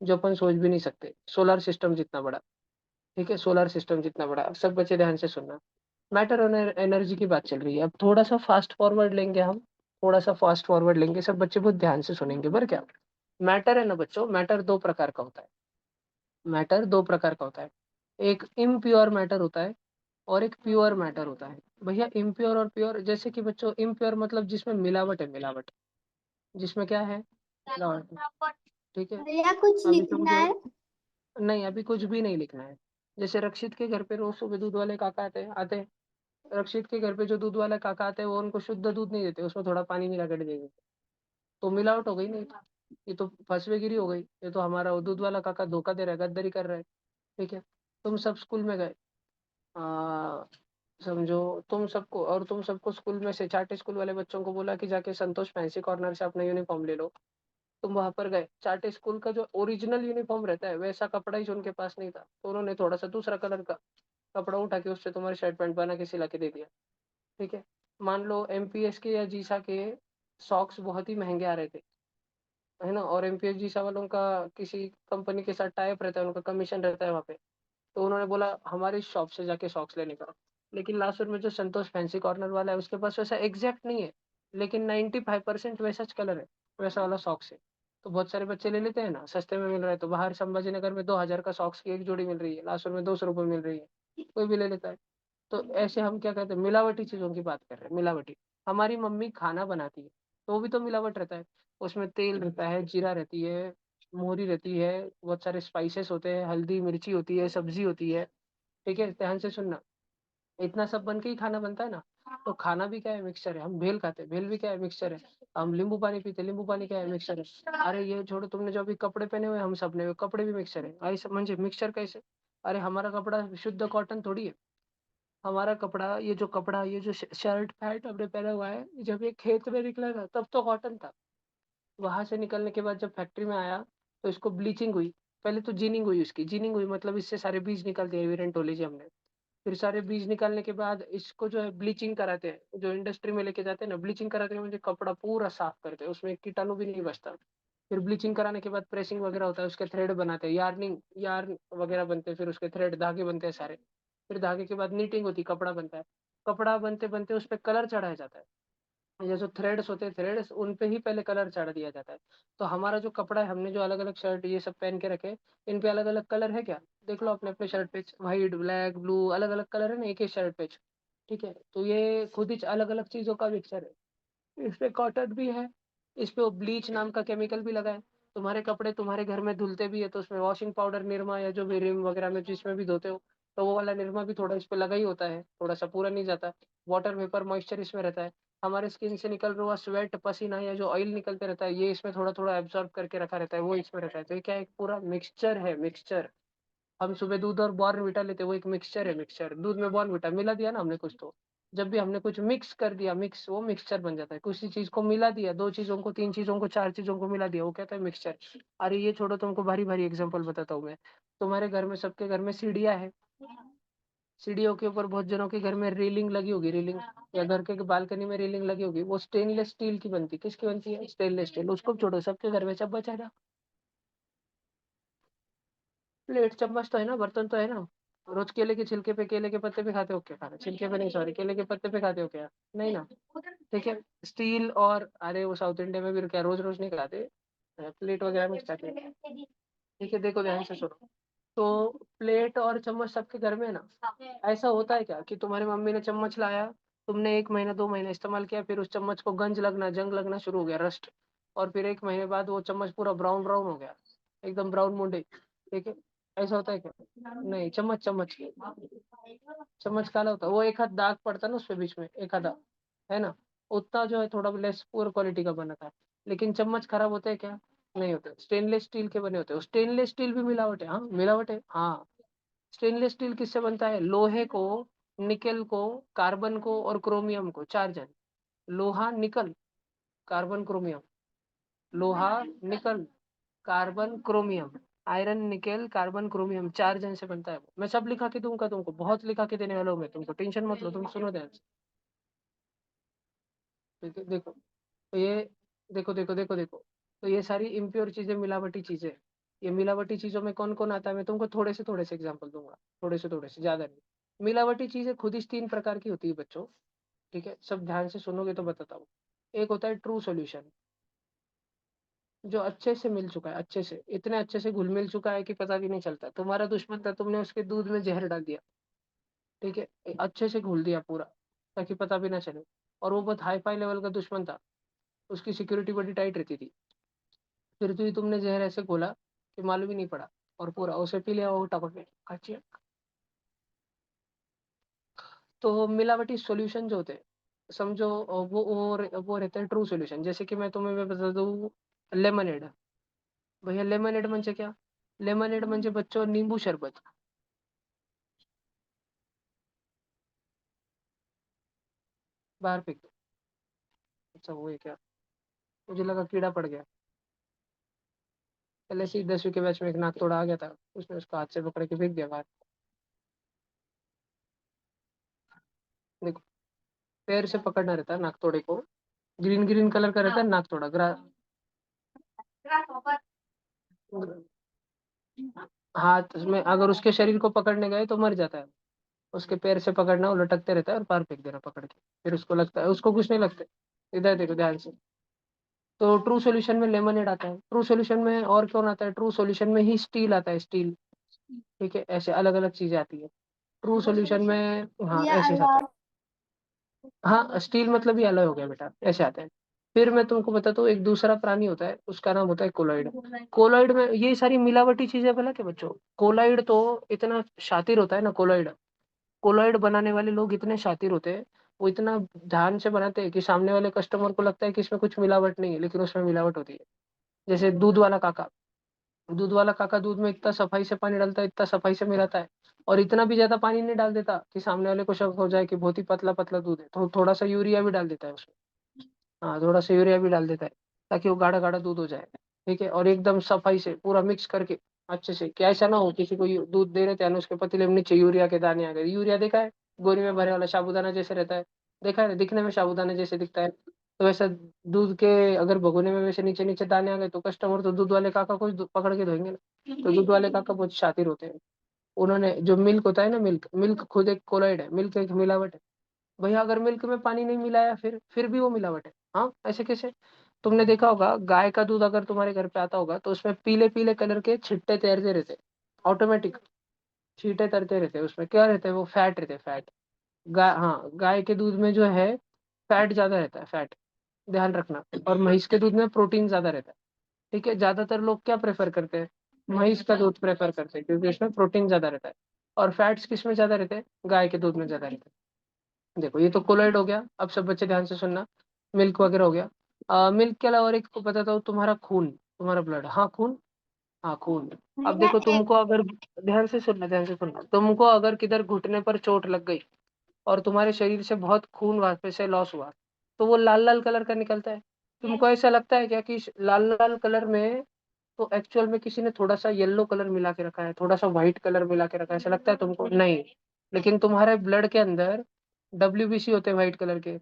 जो अपन सोच भी नहीं सकते, सोलर सिस्टम जितना बड़ा, ठीक है, सोलर सिस्टम जितना बड़ा। अब सब बच्चे ध्यान से सुनना, मैटर और एनर्जी की बात चल रही है। अब थोड़ा सा फास्ट फॉरवर्ड लेंगे हम, थोड़ा सा फास्ट फॉरवर्ड लेंगे, सब बच्चे बहुत ध्यान से सुनेंगे, बर क्या। मैटर है ना बच्चों, मैटर दो प्रकार का होता है, मैटर दो प्रकार का होता है। एक इम्प्योर मैटर होता है, और एक प्योर मैटर होता है। भैया इम्प्योर और प्योर, जैसे कि बच्चों इम्प्योर मतलब जिसमें मिलावट है, मिलावट, जिसमें क्या है, मिलावट है, ठीक है। भैया कुछ अभी तुम लिखना जो, है। नहीं अभी कुछ भी नहीं लिखना है। जैसे रक्षित के घर पे रोज सुबह दूध वाले काका आते हैं, रक्षित के घर पे जो दूध वाला काका आते हैं वो उनको शुद्ध दूध नहीं देते, उसमें थोड़ा पानी मिला कर दे देते, तो मिलावट हो गई नहीं? ये तो फसवेगिरी हो गई, ये तो हमारा वो दूध वाला काका धोखा दे रहा है, गद्दारी कर रहा है। ठीक है। तुम सब स्कूल में गए, आ, समझो तुम सबको स्कूल में से चार्टे स्कूल वाले बच्चों को बोला कि जाके संतोष फैंसी कॉर्नर से अपना यूनिफॉर्म ले लो। तुम वहां पर गए, चार्टे स्कूल का जो ओरिजिनल यूनिफॉर्म रहता है वैसा कपड़ा ही उनके पास नहीं था, तो उन्होंने थोड़ा सा दूसरा कलर का कपड़ा उठा के उससे तुम्हारी शर्ट पैंट बना के सिला के दे दिया। ठीक है। मान लो एमपीएस के या जीसा के सॉक्स बहुत ही महंगे आ रहे थे, है ना, और एमपीएस जीसा वालों का किसी कंपनी के साथ टाइप रहता है, उनका कमीशन रहता है वहाँ पे, तो उन्होंने बोला हमारी शॉप से जाके सॉक्स लेने का। लेकिन लास्ट में जो संतोष फैंसी कॉर्नर वाला है उसके पास वैसा एग्जैक्ट नहीं है, लेकिन 95% वैसा कलर है, वैसा वाला सॉक्स है। तो बहुत सारे बच्चे ले लेते हैं ना, सस्ते में मिल रहा है, तो बाहर संभाजी नगर में 2000 का सॉक्स की एक जोड़ी मिल रही है, लास्ट में 200 रुपये मिल रही है, कोई भी ले लेता है। तो ऐसे हम क्या कहते हैं, मिलावटी चीजों की बात कर रहे हैं, मिलावटी। हमारी मम्मी खाना बनाती है तो वो भी तो मिलावट रहता है, उसमें तेल रहता है, जीरा रहती है, मोहरी रहती है, बहुत सारे स्पाइसेस होते हैं, हल्दी मिर्ची होती है, सब्जी होती है। ठीक है, ध्यान से सुनना, इतना सब बन के ही खाना बनता है ना। तो खाना भी क्या है, मिक्सचर है। हम भेल खाते हैं, भेल भी क्या है, मिक्सचर है। हम नींबू पानी पीते, नींबू पानी क्या है, मिक्सचर है। अरे ये छोड़ो, तुमने जो अभी कपड़े पहने हुए हम सब ने, वो कपड़े भी मिक्सचर है। अरे सब म्हणजे मिक्सचर कैसे? अरे हमारा कपड़ा शुद्ध कॉटन थोड़ी है। हमारा कपड़ा, ये जो शर्ट पैंट हमने पहना हुआ है, जब ये खेत में निकला था तब तो कॉटन था। वहां से निकलने के बाद जब फैक्ट्री में आया तो इसको ब्लीचिंग हुई। पहले तो जीनिंग हुई, उसकी जीनिंग हुई मतलब इससे सारे बीज निकल दिए, विरेंटोलॉजी हमने। फिर सारे बीज निकालने के बाद इसको जो है ब्लीचिंग कराते हैं, जो इंडस्ट्री में लेके जाते हैं ना, ब्लीचिंग कराते हैं, मुझे कपड़ा पूरा साफ करते हैं, उसमें एक कीटाणु भी नहीं बचता। फिर ब्लीचिंग कराने के बाद प्रेसिंग वगैरह होता है, उसके थ्रेड बनाते हैं, यार्न वगैरह बनते हैं, फिर उसके थ्रेड धागे बनते हैं सारे। फिर धागे के बाद नीटिंग होती है, कपड़ा बनता है। कपड़ा बनते बनते उस पर कलर चढ़ाया जाता है। ये जो थ्रेड्स होते हैं, थ्रेड्स उन पे ही पहले कलर चढ़ दिया जाता है। तो हमारा जो कपड़ा है, हमने जो अलग अलग शर्ट ये सब पहन के रखे, इन पे अलग अलग कलर है क्या? देख लो अपने अपने शर्ट पे, व्हाइट ब्लैक ब्लू अलग अलग कलर है ना एक ही शर्ट पे। ठीक है, तो ये खुद ही अलग अलग चीजों का मिक्सचर है। इस पे कॉटन भी है, इस पे वो ब्लीच नाम का केमिकल भी लगा है। तुम्हारे कपड़े तुम्हारे घर में धुलते भी है तो उसमें वॉशिंग पाउडर, निरमा या जो भी रिम वगैरह में जिसमें भी धोते हो, तो वो वाला निरमा भी थोड़ा इस पे लगा ही होता है, थोड़ा सा, पूरा नहीं जाता। वाटर वेपर मॉइस्चर इसमें रहता है। हमारे स्किन से निकल रहा हुआ स्वेट पसीना या जो ऑयल निकलते रहता है, ये इसमें थोड़ा थोड़ा एब्जॉर्ब करके रखा रहता है, वो इसमें रहता है। तो ये क्या है, एक पूरा मिक्सचर है, मिक्सचर। हम सुबह दूध और बॉर्नविटा लेते हैं, वो एक मिक्सचर है, मिक्सचर। दूध में बॉर्नविटा मिला दिया ना हमने कुछ तो, जब भी हमने कुछ मिक्स कर दिया, मिक्स वो मिक्सचर बन जाता है। किसी चीज को मिला दिया, दो चीजों को, तीन चीजों को, चार चीजों को मिला दिया, वो कहता है मिक्सचर। अरे ये छोड़ो, तुमको भारी भारी एग्जांपल बताता हूँ मैं। तुम्हारे घर में, सबके घर में सीढ़ियाँ है, सीढ़ियों के ऊपर बहुत जनों के घर में रेलिंग लगी होगी, रेलिंग, या घर के बालकनी में रेलिंग लगी होगी, वो स्टेनलेस स्टील की बनती, किसकी बनती है, स्टेनलेस स्टील। उसको भी छोड़ो, सबके घर में चम्मच है ना, प्लेट चम्मच तो है ना, बर्तन तो है ना। रोज केले के छिलके पे, केले के पत्ते पे खाते हो क्या खाना, छिलके पे नहीं, सॉरी, केले के पत्ते पे खाते हो क्या? नहीं ना। ठीक है। स्टील और, अरे वो साउथ इंडिया में भी क्या रोज रोज नहीं खाते, प्लेट वगैरह में खाते हैं। ठीक है, देखो ध्यान से सुनो। तो प्लेट और चम्मच सबके घर में है ना। ऐसा होता है क्या कि तुम्हारी मम्मी ने चम्मच लाया, तुमने 1 महीना 2 महीना इस्तेमाल किया, फिर उस चम्मच को गंज लगना, जंग लगना शुरू हो गया, रस्ट। और फिर 1 महीने बाद वो चम्मच पूरा ब्राउन ब्राउन हो गया, एकदम ब्राउन मुंडे। ठीक है। ऐसा होता है क्या? नहीं, चम्मच चम्मच चम्मच काला होता है, वो एक हाथ दाग पड़ता है ना उसपे बीच में, एक आधा, है ना, उतना जो है थोड़ा लेस पुअर क्वालिटी का बना था। लेकिन चम्मच खराब होते हैं क्या? नहीं होते, स्टेनलेस स्टील के बने होते हैं। स्टेनलेस स्टील भी मिलावट है, हाँ मिलावट है, हाँ। स्टेनलेस स्टील किससे बनता है? लोहे को, निकेल को, कार्बन को और क्रोमियम को, चार जन। लोहा, निकल, कार्बन, क्रोमियम। लोहा, निकल, carbon, chromium. Iron, nickel, carbon, chromium, चार जन से बनता है वो। मैं सब लिखा के दूंगा तुमको, बहुत लिखा के देने वाला हूँ मैं तुमको, टेंशन मत लो, तुम सुनो ध्यान से। ठीक है, देखो, तो ये, देखो देखो देखो देखो, तो ये सारी इम्प्योर चीजें, मिलावटी चीजें। ये मिलावटी चीजों में कौन कौन आता है, मैं तुमको थोड़े से एग्जांपल दूंगा, थोड़े से, ज्यादा नहीं। मिलावटी चीजें खुद ही 3 प्रकार की होती है बच्चों। ठीक है, सब ध्यान से सुनोगे तो बताता हूँ। एक होता है ट्रू सॉल्यूशन, जो अच्छे से मिल चुका है, अच्छे से, इतने अच्छे से घुल मिल चुका है कि पता भी नहीं चलता। तुम्हारा दुश्मन था, तुमने उसके दूध में जहर डाल दिया। ठीक है, अच्छे से घुल दिया पूरा, ताकि पता भी ना चले। और वो बहुत हाई फाई लेवल का दुश्मन था, उसकी सिक्योरिटी बड़ी टाइट रहती थी। फिर भी तुमने जहर ऐसे घोला कि मालूम ही नहीं पड़ा, और पूरा उसे पी लिया, वो टपक गया, खाची। तो मिलावटी सॉल्यूशन जो होते हैं, समझो, वो रहते हैं ट्रू सॉल्यूशन। जैसे कि मैं तुम्हें मैं बता दूं, लेमनेड, भैया लेमनेड म्हणजे क्या? लेमनेड म्हणजे बच्चों नींबू शरबत। बाहर फेंक दो। अच्छा वो है क्या? मुझे लगा कीड़ा पड़ गया। पहले से ही 10वीं के बैच में एक नाक तोड़ा आ गया था, उसने उसको हाथ से पकड़ के फेंक दिया बाहर। देखो, पैर से पकड़ना रहता है नाक तोड़े को। ग्रीन ग्रीन कलर का रहता है नाक तोड़ा हाथ में अगर उसके शरीर को पकड़ने गए तो मर जाता है। उसके पैर से पकड़ना, वो लटकते रहता है और पार फेंक देना पकड़ के। फिर उसको लगता है, उसको कुछ नहीं लगता। इधर देखो ध्यान से। तो ट्रू सॉल्यूशन में लेमनेड आता है, ट्रू सॉल्यूशन में और कौन आता है? ट्रू सॉल्यूशन में ही स्टील आता है, स्टील। ठीक है, ऐसे अलग अलग चीजें आती है ट्रू सॉल्यूशन में। हाँ ये ऐसे आता है। अलॉय। हाँ स्टील मतलब ये अलग हो गया बेटा, ऐसे आता है। फिर मैं तुमको बताता हूँ, एक दूसरा प्राणी होता है, उसका नाम होता है कोलॉइड। कोलॉइड में ये सारी मिलावटी चीजें बोला के बच्चों। कोलॉइड तो इतना शातिर होता है ना, कोलॉइड। कोलॉइड बनाने वाले लोग इतने शातिर होते हैं, वो इतना ध्यान से बनाते हैं कि सामने वाले कस्टमर को लगता है कि इसमें कुछ मिलावट नहीं है, लेकिन उसमें मिलावट होती है। जैसे दूध वाला काका। दूध वाला काका दूध में इतना सफाई से पानी डालता है, इतना सफाई से मिलाता है, और इतना भी ज्यादा पानी नहीं डाल देता कि सामने वाले को शक हो जाए कि बहुत ही पतला पतला दूध है, तो थोड़ा सा यूरिया भी डाल देता है उसमें। हाँ थोड़ा सा यूरिया भी डाल देता है, ताकि वो गाढ़ा गाढ़ा दूध हो जाए। ठीक है, और एकदम सफाई से पूरा मिक्स करके अच्छे से, क्या ऐसा ना हो किसी को दूध दे रहे थे और उसके पतीले में नीचे यूरिया के दाने आ गए। यूरिया देखा है? गोरी में भरे वाला साबूदाना जैसे रहता है। देखा है, दिखने में साबूदाने जैसे दिखता है, तो वैसा दूध के अगर भगोने में वैसे नीचे नीचे दाने आ गए, तो कस्टमर तो दूध वाले काका को ही पकड़ के धोएंगे ना। तो दूध वाले काका बहुत शातिर होते हैं। उन्होंने जो मिल्क होता है ना, मिल्क मिल्क खुद एक कोलॉइड है, मिल्क एक मिलावट है। भैया अगर मिल्क में पानी नहीं मिलाया फिर भी वो मिलावट है। हाँ ऐसे कैसे? तुमने देखा होगा गाय का दूध अगर तुम्हारे घर पे आता होगा, तो उसमें पीले पीले कलर के छिट्टे तैरते रहते, ऑटोमेटिक छींटे तैरते रहते। उसमें क्या रहते हैं? वो फैट रहते, फैट। गाय, हाँ गाय के दूध में जो है फैट ज्यादा रहता है, फैट। ध्यान रखना। और भैंस के दूध में प्रोटीन ज्यादा रहता है। ठीक है, ज्यादातर लोग क्या प्रेफर करते हैं? भैंस का दूध प्रेफर करते हैं, क्योंकि उसमें प्रोटीन ज्यादा रहता है। और फैट्स किस में ज्यादा रहते हैं? गाय के दूध में ज्यादा रहते हैं। देखो ये तो कोलॉइड हो गया, अब सब बच्चे ध्यान से सुनना। मिल्क वगैरह हो गया। मिल्क के अलावा और एक को बताता हूँ, तुम्हारा खून, तुम्हारा ब्लड। हाँ खून। हाँ खून। अब भैया देखो एक तुमको अगर, ध्यान से सुनना, ध्यान से सुनना, तुमको अगर किधर घुटने पर चोट लग गई और तुम्हारे शरीर से बहुत खून वापस से लॉस हुआ, तो वो लाल लाल कलर का निकलता है। तुमको ऐसा लगता है क्या कि इस लाल लाल कलर में तो एक्चुअल में किसी ने थोड़ा सा येलो कलर मिला के रखा है, थोड़ा सा व्हाइट कलर मिला के रखा है, ऐसा लगता है तुमको? नहीं। लेकिन तुम्हारे ब्लड के अंदर WBC होते हैं व्हाइट कलर के,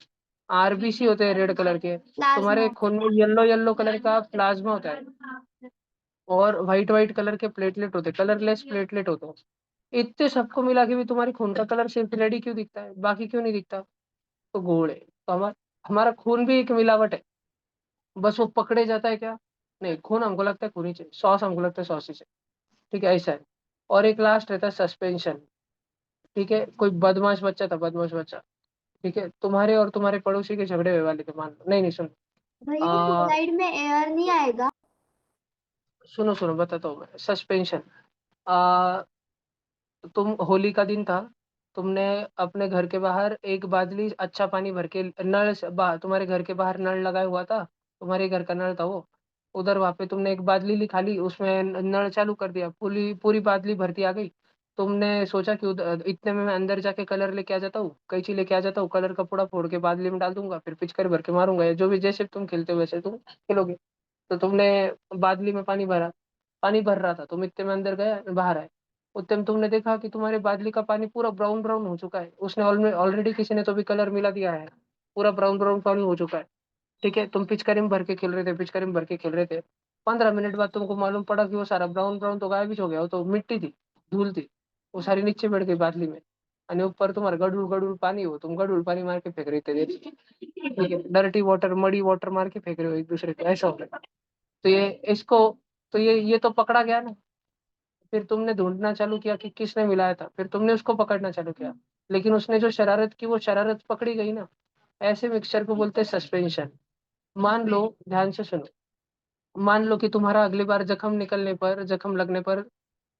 RBC होते हैं रेड कलर के, तुम्हारे प्लाज्मा। खून में येलो येलो कलर का प्लाज्मा होता है, और व्हाइट व्हाइट कलर के प्लेटलेट होते हैं, कलरलेस प्लेटलेट होते हैं। इतने सबको मिला के भी तुम्हारी खून का कलर सिर्फ रेड क्यों दिखता है, बाकी क्यों नहीं दिखता? तो घोल है। तो हमारा हमारा खून भी एक मिलावट है, बस वो पकड़े जाता है क्या? नहीं, खून हमको लगता है खून ही चाहिए, सॉस हमको लगता है सॉस ही चाहिए। ठीक है, ऐसा है। और एक लास्ट रहता है सस्पेंशन। ठीक है, कोई बदमाश बच्चा था, बदमाश बच्चा। ठीक है, तुम्हारे और तुम्हारे पड़ोसी के झगड़े हुए वाले थे, मान लो। नहीं नहीं सुन, भैया आ, क्लोराइड में एयर नहीं आएगा? सुनो सुनो बताता हूँ मैं। सस्पेंशन, आ, तुम होली का दिन था, तुमने अपने घर के बाहर एक बादली अच्छा पानी भर के, नल से तुम्हारे घर के बाहर नल लगाया हुआ था, तुम्हारे घर का नल था वो। उधर वहां पे तुमने एक बादली निकाली, उसमें नल चालू कर दिया, पूरी पूरी बादली भरती आ गई। तुमने सोचा कि उधर इतने में मैं अंदर जाके कलर लेके आ जाता हूँ, कैंची लेके आ जाता हूँ, कलर का पूरा फोड़ के बादली में डाल दूंगा, फिर पिचकारी भर के मारूंगा, या जो भी जैसे तुम खेलते हो वैसे तुम खेलोगे। तो तुमने बादली में पानी भरा, पानी भर रहा था, तुम इतने में अंदर गए, बाहर आए। उतने में तुमने देखा कि तुम्हारे बादली का पानी पूरा ब्राउन ब्राउन हो चुका है, उसने ऑलरेडी किसी ने तो भी कलर मिला दिया है, पूरा ब्राउन ब्राउन पानी हो चुका है। ठीक है, तुम पिचकारी में भर के खेल रहे थे, पिचकारी में भर के खेल रहे थे। 15 मिनट बाद तुमको मालूम पड़ा कि वो सारा ब्राउन ब्राउन तो गायब ही हो गया, वो तो मिट्टी थी, धूल थी, वो सारी नीचे बैठ गई बादली में। और ऊपर तुम्हारा गडुल गडुल पानी हो, तुम गडुल पानी मार के फेंक रहे थे। ठीक है, डर्टी वाटर, मड़ी वाटर मार के फेंक रहे हो एक दूसरे को, ऐसा हो रहा है। तो ये इसको, तो ये तो पकड़ा गया ना। फिर तुमने ढूंढना चालू किया कि किसने मिलाया था, फिर तुमने उसको पकड़ना चालू किया, लेकिन उसने जो शरारत की वो शरारत पकड़ी गई ना। ऐसे मिक्सचर को बोलते हैं सस्पेंशन। मान लो, ध्यान से सुनो, मान लो कि तुम्हारा अगली बार जख्म निकलने पर, जख्म लगने पर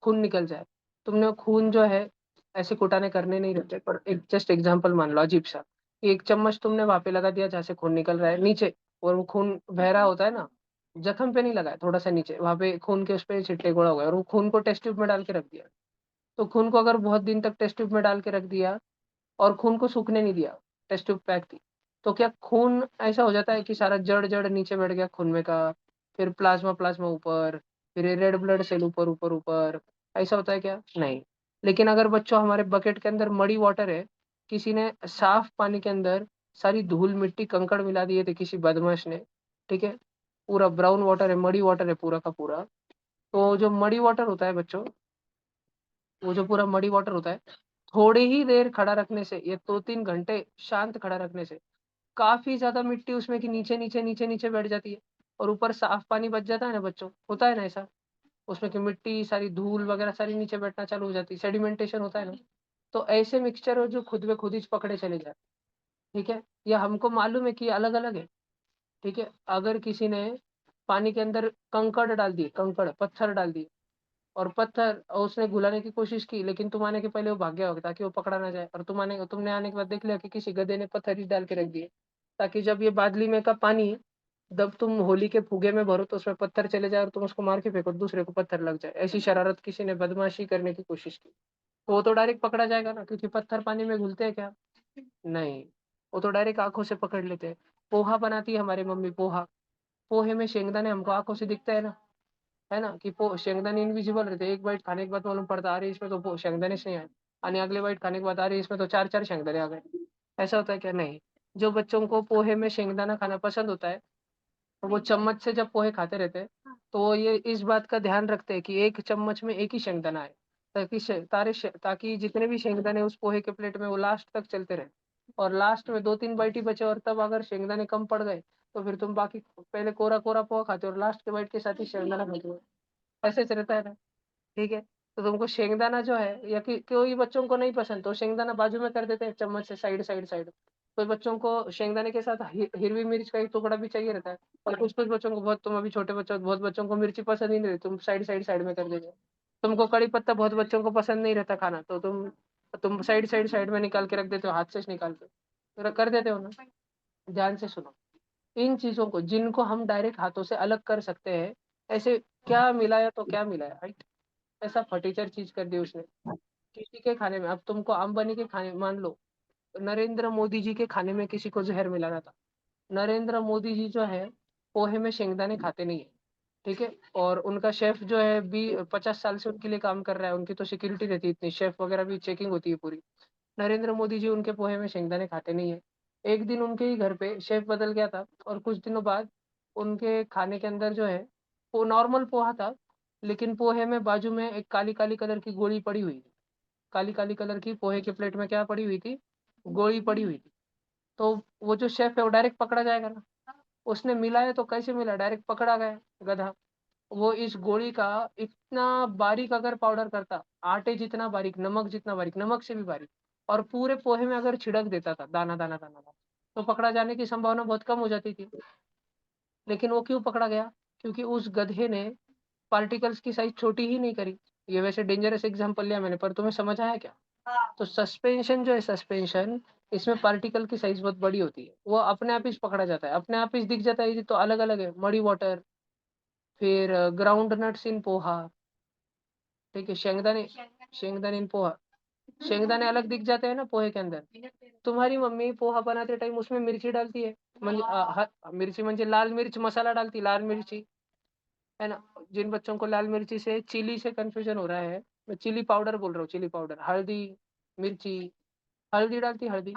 खून निकल जाए। तुमने वो खून जो है, ऐसे कुटाने करने नहीं रहते, पर एक जस्ट एग्जांपल मान लो अजीब सा, कि एक चम्मच तुमने वहां पे लगा दिया जहाँ से खून निकल रहा है नीचे, और वो खून बह रहा होता है ना, जख्म पे नहीं लगा है, थोड़ा सा नीचे, वहां पे खून के उस पे छिट्टे गोड़ा हुआ है, और वो खून को टेस्ट ट्यूब में डाल के रख दिया। तो खून को अगर बहुत दिन तक टेस्ट ट्यूब में डाल के रख दिया और खून को सूखने नहीं दिया, टेस्ट ट्यूब पैक थी, तो क्या खून ऐसा हो जाता है कि सारा जड़ जड़ नीचे बैठ गया खून में का, फिर प्लाज्मा प्लाज्मा ऊपर, फिर रेड ब्लड सेल ऊपर ऊपर ऊपर, ऐसा होता है क्या? नहीं। लेकिन अगर बच्चों हमारे बकेट के अंदर मड़ी वाटर है, किसी ने साफ पानी के अंदर सारी धूल मिट्टी कंकड़ मिला दिए थे किसी बदमाश ने, ठीक है, पूरा ब्राउन वाटर है, मड़ी वाटर है पूरा का पूरा, तो जो मड़ी वाटर होता है बच्चों, वो जो पूरा मडी वाटर होता है, थोड़ी ही देर खड़ा रखने से, ये 2-3 घंटे शांत खड़ा रखने से काफी ज्यादा मिट्टी उसमें की नीचे नीचे नीचे नीचे बैठ जाती है, और ऊपर साफ पानी बच जाता है ना बच्चों, होता है ना ऐसा, उसमें की मिट्टी सारी धूल वगैरह सारी नीचे बैठना चालू हो जाती है, सेडिमेंटेशन होता है ना। तो ऐसे मिक्सचर हो जो खुद ब खुद ही पकड़े चले जाए, ठीक है, या हमको मालूम है कि अलग अलग है, ठीक है, अगर किसी ने पानी के अंदर कंकड़ डाल दिए, कंकड़ पत्थर डाल दिए, और पत्थर, और उसने घुलाने की कोशिश की, लेकिन तुम आने के पहले वो भाग गया होगा ताकि वो पकड़ा ना जाए, और तुमने आने के बाद देख लिया कि किसी गधे ने पत्थर ही डाल के रख दिए, ताकि जब ये बादली में का पानी, जब तुम होली के फुगे में भरो तो उसमें पत्थर चले जाए और तुम उसको मार के फेंको, दूसरे को पत्थर लग जाए, ऐसी शरारत किसी ने बदमाशी करने की कोशिश की, तो वो तो डायरेक्ट पकड़ा जाएगा ना, क्योंकि पत्थर पानी में घुलते हैं क्या? नहीं, वो तो डायरेक्ट आंखों से पकड़ लेते हैं। पोहा बनाती है हमारी मम्मी, पोहा, पोहे में शेंगदाने हमको आंखों से दिखता है ना, कि शेंगदाने इनविजिबल रहते, एक बाइट खाने के बाद मालूम पड़ता, अरे इसमें तो शेंगदाने से नहीं आए, और अगले बाइट खाने के बाद अरे इसमें तो 4-4 शेंगदाने आ गए। ऐसा होता है क्या? नहीं। जो बच्चों को पोहे में शेंगदाना खाना पसंद होता है, तो वो चम्मच से जब पोहे खाते रहते हैं, तो वो ये इस बात का ध्यान रखते हैं कि एक चम्मच में एक ही शेंगदाना है, ताकि जितने भी शेंगदाने उस पोहे के प्लेट में, वो लास्ट तक चलते रहे, और लास्ट में 2-3 बाइट ही बचे, और तब अगर शेंगदाने कम पड़ गए, तो फिर तुम बाकी पहले कोरा कोरा पोहा खाते हो और लास्ट के बाइट के साथ ही शेंगदाना खाते हो, ऐसे रहता है ना, ठीक है। तो तुमको शेंगदाना जो है, या कोई बच्चों को नहीं पसंद तो शेंगदाना बाजू में कर देते हैं चम्मच से, साइड साइड साइड, कोई बच्चों को शेंगदाने के साथ हिरवी मिर्च का एक टुकड़ा भी चाहिए रहता है, और कुछ कुछ बच्चों को, बहुत, तुम अभी छोटे बच्चों हो, बहुत बच्चों को मिर्ची पसंद ही नहीं रहती, तुम साइड साइड साइड में कर देते, तुमको कड़ी पत्ता बहुत बच्चों को पसंद नहीं रहता खाना, तो तुम साइड साइड साइड में निकाल के रख देते हो, हाथ से निकाल के, तो कर देते हो ना। ध्यान से सुनो, इन चीजों को जिनको हम डायरेक्ट हाथों से अलग कर सकते हैं, ऐसे क्या मिलाया तो क्या मिलाया, राइट, ऐसा फटीचर चीज कर दी उसने किसी के खाने में। अब तुमको अंबानी के खाने, मान लो नरेंद्र मोदी जी के खाने में किसी को जहर मिलाना था, नरेंद्र मोदी जी जो है पोहे में शेंगदाने खाते नहीं है, ठीक है, और उनका शेफ जो है भी 50 साल से उनके लिए काम कर रहा है, उनकी तो सिक्योरिटी रहती है इतनी, शेफ वगैरह भी चेकिंग होती है पूरी, नरेंद्र मोदी जी उनके पोहे में शेंगदाने खाते नहीं है। एक दिन उनके ही घर पे शेफ बदल गया था, और कुछ दिनों बाद उनके खाने के अंदर जो है, वो नॉर्मल पोहा था, लेकिन पोहे में बाजू में एक काली काली कलर की गोली पड़ी हुई थी, काली काली कलर की पोहे के प्लेट में क्या पड़ी हुई थी? गोली पड़ी हुई थी। तो वो जो शेफ है वो डायरेक्ट पकड़ा जाएगा ना, उसने मिलाया तो कैसे मिला? डायरेक्ट पकड़ा गया, गधा। वो इस गोली का इतना बारीक अगर पाउडर करता, आटे जितना बारीक, नमक जितना बारीक, नमक से भी बारीक, और पूरे पोहे में अगर छिड़क देता था दाना दाना दाना दाना, तो पकड़ा जाने की संभावना बहुत कम हो जाती थी। लेकिन वो क्यों पकड़ा गया? क्योंकि उस गधे ने पार्टिकल्स की साइज छोटी ही नहीं करी। ये वैसे डेंजरस एग्जांपल लिया मैंने, पर तुम्हें समझ आया क्या? तो सस्पेंशन जो है, सस्पेंशन, इसमें पार्टिकल की साइज बहुत बड़ी होती है, वो अपने आप ही पकड़ा जाता है, अपने आप ही दिख जाता है। ये तो अलग अलग है, मड़ी वाटर, फिर ग्राउंड नट्स इन पोहा, ठीक है, शेंगदाने, शेंगदाने इन पोहा, शेंगदाने अलग दिख जाते हैं ना पोहे के अंदर। तुम्हारी मम्मी पोहा बनाते टाइम उसमें मिर्ची डालती है, म्हणजे मिर्ची म्हणजे लाल मिर्च मसाला डालती, लाल मिर्ची, है ना। जिन बच्चों को लाल मिर्ची से चिली से कंफ्यूजन हो रहा है, मैं चिली पाउडर बोल रहा हूँ, चिली पाउडर, हल्दी, मिर्ची, हल्दी डालती, हल्दी,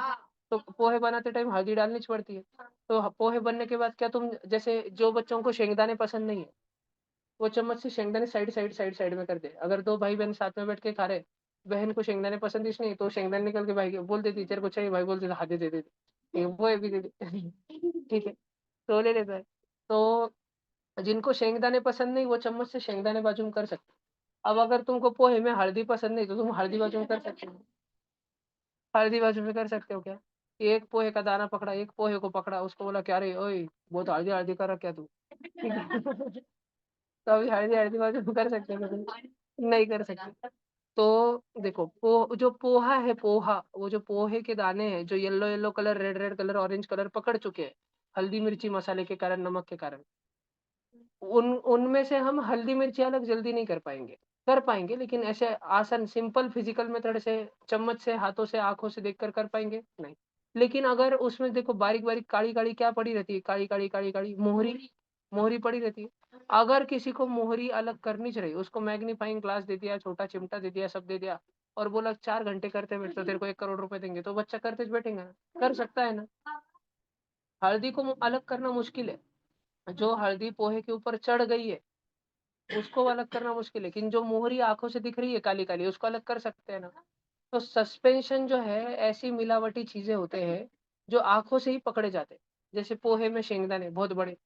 तो पोहे बनाते टाइम हल्दी डालनी पड़ती है। तो पोहे बनने के बाद क्या, तुम जैसे जो बच्चों को शेंगदाने पसंद नहीं है, वो चम्मच से शेंगदाने साइड साइड साइड साइड में कर दे। अगर दो भाई बहन साथ में बैठ के खा रहे, बहन को शेंगदाने पसंद नहीं, तो शेंगदाने निकल के भाई को बोल देती, तेरे को चाहिए, भाई बोल देता, हाथे दे देते, वो है भी दे दे ठीक है, तो ले लेता है। तो जिनको शेंगदाने पसंद नहीं, वो चम्मच से शेंगदाने बाजू में कर सकते। अब अगर तुमको पोहे में हल्दी पसंद नहीं, तो तुम हल्दी बाजू में कर सकते हो, हल्दी बाजू में कर सकते हो क्या? एक पोहे का दाना पकड़ा, एक पोहे को पकड़ा, उसको बोला क्या, रे ओए बहुत हल्दी हल्दी कर रखा तू तो अभी हल्दी हल्दी बाजू में कर सकते हो तुम? नहीं कर सकते। तो देखो, जो पोहा है, पोहा, वो जो पोहे के दाने हैं जो yellow yellow colour, red red colour, orange colour पकड़ चुके हैं, हल्दी मिर्ची मसाले के कारण, नमक के कारण, उनमें से हम हल्दी मिर्ची अलग जल्दी नहीं कर पाएंगे, लेकिन ऐसे आसान सिंपल फिजिकल मेथड से चम्मच से, हाथों से, आंखों से देखकर कर पाएंगे नहीं। लेकिन अगर उसमें देखो बारीक बारीक काली काली क्या पड़ी रहती है, काली काली काली काली मोहरी, मोहरी पड़ी रहती है। अगर किसी को मोहरी अलग करनी चाहिए, उसको मैग्नीफाइंग ग्लास दे दिया, छोटा चिमटा दे दिया, सब दे दिया, और बोला 4 घंटे करते बैठ तो तेरे को 1 करोड़ रुपए देंगे, तो बच्चा करते बैठेगा ना? कर सकता है ना? हल्दी को अलग करना मुश्किल है। जो हल्दी पोहे के ऊपर चढ़ गई है उसको अलग करना मुश्किल है, लेकिन जो मोहरी आंखों से दिख रही है काली काली, उसको अलग कर सकते हैं ना? तो सस्पेंशन जो है ऐसी मिलावटी चीजें होते हैं जो आंखों से ही पकड़े जाते हैं। जैसे पोहे में शेंगदाने बहुत बड़े,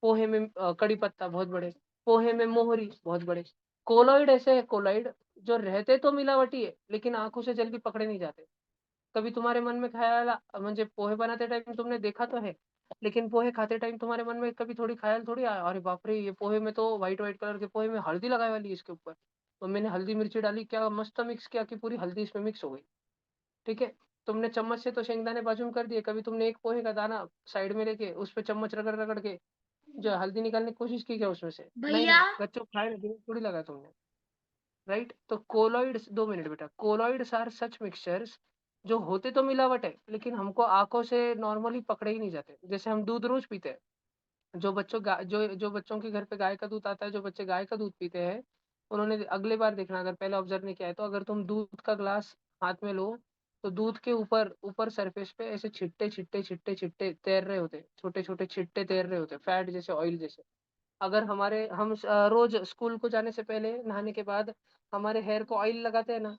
पोहे में कड़ी पत्ता बहुत बड़े, पोहे में मोहरी बहुत बड़े। कोलॉइड ऐसे है, कोलॉइड जो रहते तो मिलावटी है लेकिन आंखों से जल्दी पकड़े नहीं जाते। कभी तुम्हारे मन में ख्याल म्हणजे पोहे बनाते टाइम तुमने देखा तो है, लेकिन पोहे खाते टाइम तुम्हारे मन में कभी थोड़ी ख्याल थोड़ी आया, अरे बाप रे ये पोहे में तो व्हाइट व्हाइट कलर के पोहे में हल्दी लगाए वाली है इसके ऊपर, तो मैंने हल्दी मिर्ची डाली, क्या मस्त मिक्स किया कि पूरी हल्दी इसमें मिक्स हो गई। ठीक है, तुमने चम्मच से तो शेंगदाने बाजू में कर दिए, कभी तुमने एक पोहे का दाना साइड में लेके उस पर चम्मच रगड़ रगड़ के जो हल्दी निकालने की कोशिश की क्या उसमें से? नहीं भैया ना, बच्चों खाए ना, दिमाग थोड़ी लगा तुमने। राइट, तो कोलॉइड्स, 2 मिनट बेटा, कोलॉइड्स आर सच मिक्सचर्स जो होते तो मिलावट है लेकिन हमको आंखों से नॉर्मली पकड़े ही नहीं जाते। जैसे हम दूध रोज पीते हैं, जो बच्चों के घर पे गाय का दूध आता है, जो बच्चे गाय का दूध पीते हैं, उन्होंने अगले बार देखना, अगर पहले ऑब्जर्व नहीं किया है तो, अगर तुम दूध का ग्लास हाथ में लो तो दूध के ऊपर ऊपर सरफेस पे ऐसे छिट्टे छिट्टे छिट्टे छिट्टे तैर रहे होते, छोटे छोटे छिट्टे तैर रहे होते, फैट जैसे, ऑयल जैसे। अगर हम रोज स्कूल को जाने से पहले नहाने के बाद हमारे हेयर को ऑयल लगाते हैं ना,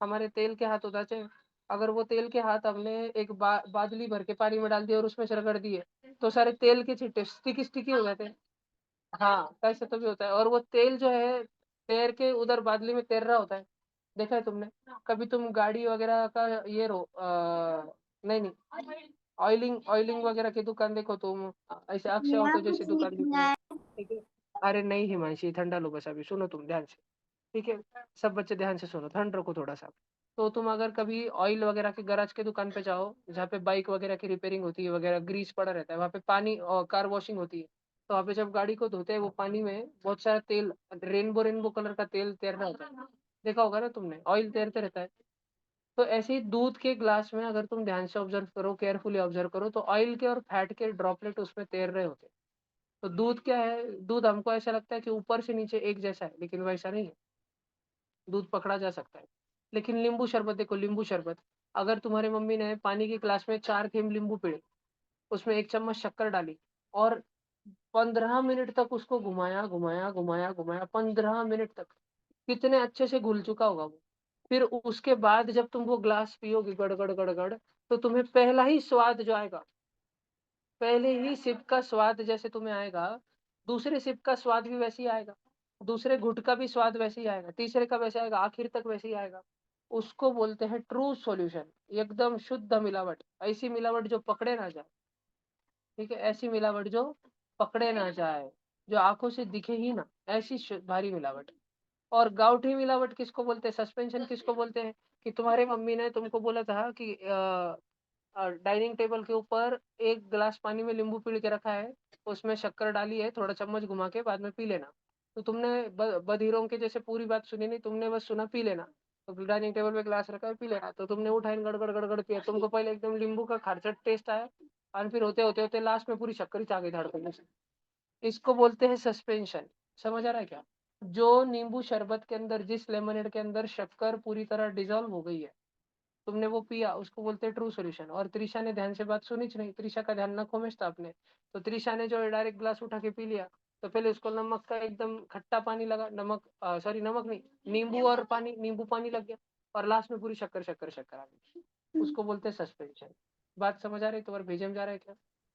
हमारे तेल के हाथ होता है, अगर वो तेल के हाथ हमने एक बादली भर के पानी में डाल दिए और उसमें से रगड़ दिए तो सारे तेल के छिट्टे स्टिकी स्टिकी हो जाते हैं। हाँ, कैसे तो भी होता है, और वो तेल जो है तैर के उधर बादली में तैर रहा होता है। देखा है तुमने? कभी तुम गाड़ी वगैरह का ये रो नहीं नहीं, ऑयलिंग ऑयलिंग वगैरह की दुकान देखो तुम, ऐसे अक्षय मेरा ऑटो जैसी कुछ दुकान लिखना देखो ना। है। ठीक है, अरे नहीं हिमांशी, ठंडा लो बस, अभी सुनो तुम ध्यान से। ठीक है, सब बच्चे ध्यान से सुनो, ठंड रखो थोड़ा सा। तो तुम अगर कभी ऑयल वगैरह के गैराज के दुकान पे जाओ जहाँ पे बाइक वगैरह की रिपेयरिंग होती है वगैरह, ग्रीस पड़ा रहता है वहाँ पे, पानी और कार वॉशिंग होती है, तो वहाँ पे जब गाड़ी को धोते हैं वो पानी में बहुत सारा तेल, रेनबो रेनबो कलर का तेल तैर रहा होता है। देखा होगा ना तुमने, ऑयल तैरते रहता है। तो ऐसे ही दूध के ग्लास में अगर तुम ध्यान से ऑब्जर्व करो, केयरफुली ऑब्जर्व करो, तो ऑयल के और फैट के ड्रॉपलेट उसमें तैर रहे होते हैं। तो दूध क्या है, दूध हमको ऐसा लगता है कि ऊपर से नीचे एक जैसा है, लेकिन वैसा नहीं है। दूध पकड़ा जा सकता है। लेकिन नींबू शरबत देखो, नींबू शरबत, अगर तुम्हारी मम्मी ने पानी की ग्लास में 4 थेंब नींबू पिड़े, उसमें 1 चम्मच शक्कर डाली और 15 मिनट तक उसको घुमाया घुमाया घुमाया घुमाया, 15 मिनट तक, कितने अच्छे से घुल चुका होगा वो। फिर उसके बाद जब तुम वो ग्लास पियोगे गड़गड़ गड़गड़, तो तुम्हें पहला ही स्वाद जो आएगा, पहले ही सिप का स्वाद जैसे तुम्हें आएगा, दूसरे सिप का स्वाद भी वैसे ही आएगा, दूसरे घुट का भी स्वाद वैसे ही आएगा, तीसरे का वैसे आएगा, आखिर तक वैसे ही आएगा। उसको बोलते हैं ट्रू सॉल्यूशन, एकदम शुद्ध मिलावट, ऐसी मिलावट जो पकड़े ना जाए। ठीक है, ऐसी मिलावट जो पकड़े ना जाए, जो आंखों से दिखे ही ना, ऐसी भारी मिलावट। और गाउठी मिलावट किसको बोलते हैं, सस्पेंशन किसको बोलते हैं? कि तुम्हारी मम्मी ने तुमको बोला था कि डाइनिंग टेबल के ऊपर एक गिलास पानी में नींबू पिड़ के रखा है, उसमें शक्कर डाली है, थोड़ा चम्मच घुमा के बाद में पी लेना। तो तुमने बधिरों के जैसे पूरी बात सुनी नहीं, तुमने बस सुना पी लेना। तो डाइनिंग टेबल पे गिलास रखा है, पी लेना, तो तुमने उठाई गड़गड़ गड़गड़ पिया, तुमको पहले एकदम नींबू का खरचट टेस्ट आया, और फिर होते होते होते लास्ट में पूरी शक्कर ही आ गई धड़कन में से। इसको बोलते हैं सस्पेंशन। समझ आ रहा है क्या? जो नींबू शरबत के अंदर, जिस लेमनेड के अंदर शक्कर पूरी तरह डिजोल्व हो गई है, तुमने वो पिया, उसको बोलते हैं ट्रू सॉल्यूशन। और त्रिशा ने ध्यान से बात सुनी नहीं, त्रिशा का ध्यान न खोमेश था आपने, तो त्रिशा ने जो है डायरेक्ट ग्लास उठा के पी लिया। तो पहले उसको नमक का एकदम खट्टा पानी लगा, नमक सॉरी नमक नहीं, नींबू और पानी, नींबू पानी लग गया, और लास्ट में पूरी शक्कर शक्कर शक्कर आ गई। उसको बोलते हैं सस्पेंशन। बात समझ आ रही है? तुम्हारे भेजे में जा रहा है क्या?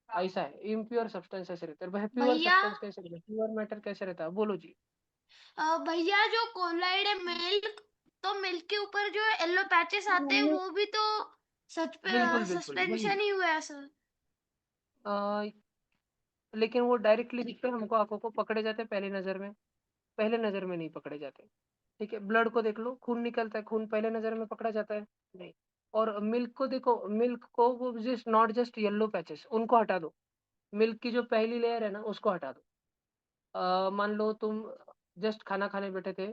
ऐसा है, इम्प्योर सब्सटेंस ऐसे रहते हैं। प्योर भैया सब्सटेंस कैसे रहता है, प्योर मैटर कैसे रहता है, बोलो जी। भैया जो कोलाइड है मिल्क, तो मिल्क के ऊपर जो येलो पैचेस आते हैं वो भी तो सच पे बिल्कुल बिल्कुल वही। सस्पेंशन ही हुआ है सर। अ, लेकिन वो डायरेक्टली दिखते हैं हमको, आंखों को पकड़े जाते हैं पहले नजर में, पहले नजर में नहीं पकड़े जाते। ठीक है, ब्लड को देख लो, खून निकलता है, खून पहले नजर में पकड़ा जाता है? नहीं। और मिल्क को देखो, मिल्क को वो just not just yellow patches, उनको हटा दो, मिल्क की जो पहली लेयर है ना उसको हटा दो, मान लो तुम जस्ट खाना खाने बैठे थे,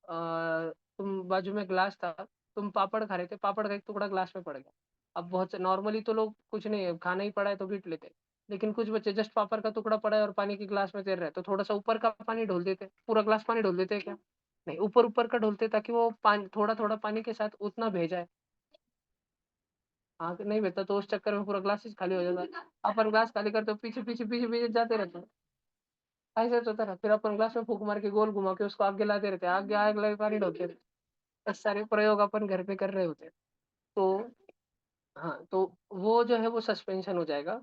तुम बाजू में ग्लास था, तुम पापड़ खा रहे थे, पापड़ का एक टुकड़ा ग्लास में पड़ गया। अब बहुत से नॉर्मली तो लोग कुछ नहीं है, खाना ही पड़ा है तो पीट लेते, लेकिन कुछ बच्चे जस्ट पापड़ का टुकड़ा पड़ा है और पानी के ग्लास में तैर रहे हैं, तो थोड़ा सा ऊपर का पानी ढोल देते, पूरा ग्लास पानी ढोल देते क्या? नहीं, ऊपर ऊपर का ढोलते ताकि वो पानी थोड़ा थोड़ा पानी के साथ उतना भेजा है। हाँ, कि नहीं भेजता तो उस चक्कर में पूरा ग्लास ही खाली हो जाता। अपन ग्लास खाली करते हो, पीछे पीछे पीछे पीछे जाते रहते हैं, ऐसे तो होता रहा, फिर अपन ग्लास में फूक मार के गोल घुमा के उसको आगे लाते रहते हैं, आगे आग लगे पानी ढोलते रहते हैं। ऐसे सारे प्रयोग अपन घर पे कर रहे होते हैं। तो हाँ, तो वो जो है वो सस्पेंशन हो जाएगा।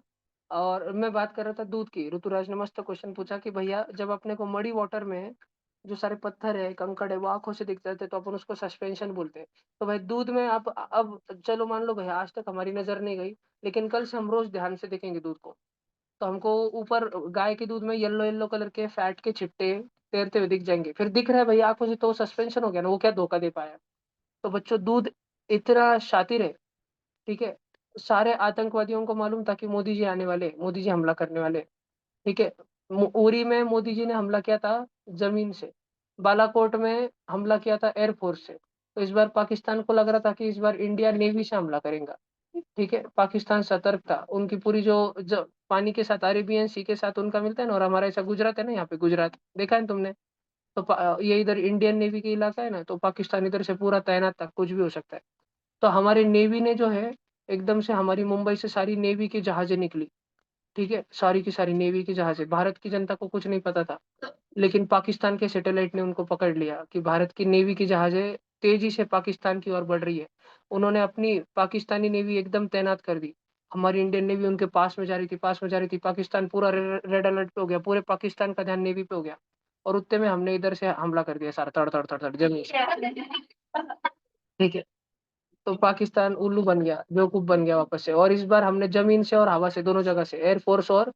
और मैं बात कर रहा था दूध की, ऋतुराज ने मस्त क्वेश्चन पूछा कि भैया जब अपने को मड़ी वाटर में जो सारे पत्थर है, कंकड़ है, वो आंखों से दिख जाते तो अपन उसको सस्पेंशन बोलते हैं। तो भाई दूध में आप अब चलो मान लो भैया आज तक हमारी नजर नहीं गई, लेकिन कल से हम रोज ध्यान से देखेंगे दूध को, तो हमको ऊपर गाय के दूध में येलो येलो कलर के फैट के छिट्टे तैरते हुए दिख जाएंगे। फिर दिख रहा है भैया आंखों से, तो सस्पेंशन हो गया ना, वो क्या धोखा दे पाया? तो बच्चों दूध इतना शातिर है, ठीक है। सारे आतंकवादियों को मालूम था कि मोदी जी आने वाले, मोदी जी हमला करने वाले, ठीक है। उरी में मोदी जी ने हमला किया था जमीन से, बालाकोट में हमला किया था एयरफोर्स से। तो इस बार पाकिस्तान को लग रहा था कि इस बार इंडिया नेवी से हमला करेगा, ठीक है। पाकिस्तान सतर्क था, उनकी पूरी जो पानी के साथ अरेबियन सी के साथ उनका मिलता है ना, और हमारा ऐसा गुजरात है ना, यहाँ पे गुजरात देखा है तुमने, तो ये इधर इंडियन नेवी के इलाका है ना, तो पाकिस्तान इधर से पूरा तैनात था, कुछ भी हो सकता है। तो हमारी नेवी ने जो है एकदम से हमारी मुंबई से सारी नेवी की जहाजें निकली, ठीक है, सारी की सारी नेवी की जहाजें। भारत की जनता को कुछ नहीं पता था, लेकिन पाकिस्तान के सैटेलाइट ने उनको पकड़ लिया कि भारत की नेवी की जहाजें तेजी से पाकिस्तान की ओर बढ़ रही है। उन्होंने अपनी पाकिस्तानी नेवी एकदम तैनात कर दी, हमारी इंडियन नेवी उनके पास में जा रही थी, पास में जा रही थी, पाकिस्तान पूरा रेड अलर्ट पे हो गया, पूरे पाकिस्तान का ध्यान नेवी पे हो गया, और उतने में हमने इधर से हमला कर दिया सारा, तड़ तड़ तड़ तड़ जमीन से, ठीक है। तो पाकिस्तान उल्लू बन गया, बेवकूफ बन गया वापस से, और इस बार हमने जमीन से और हवा से दोनों जगह से, एयरफोर्स और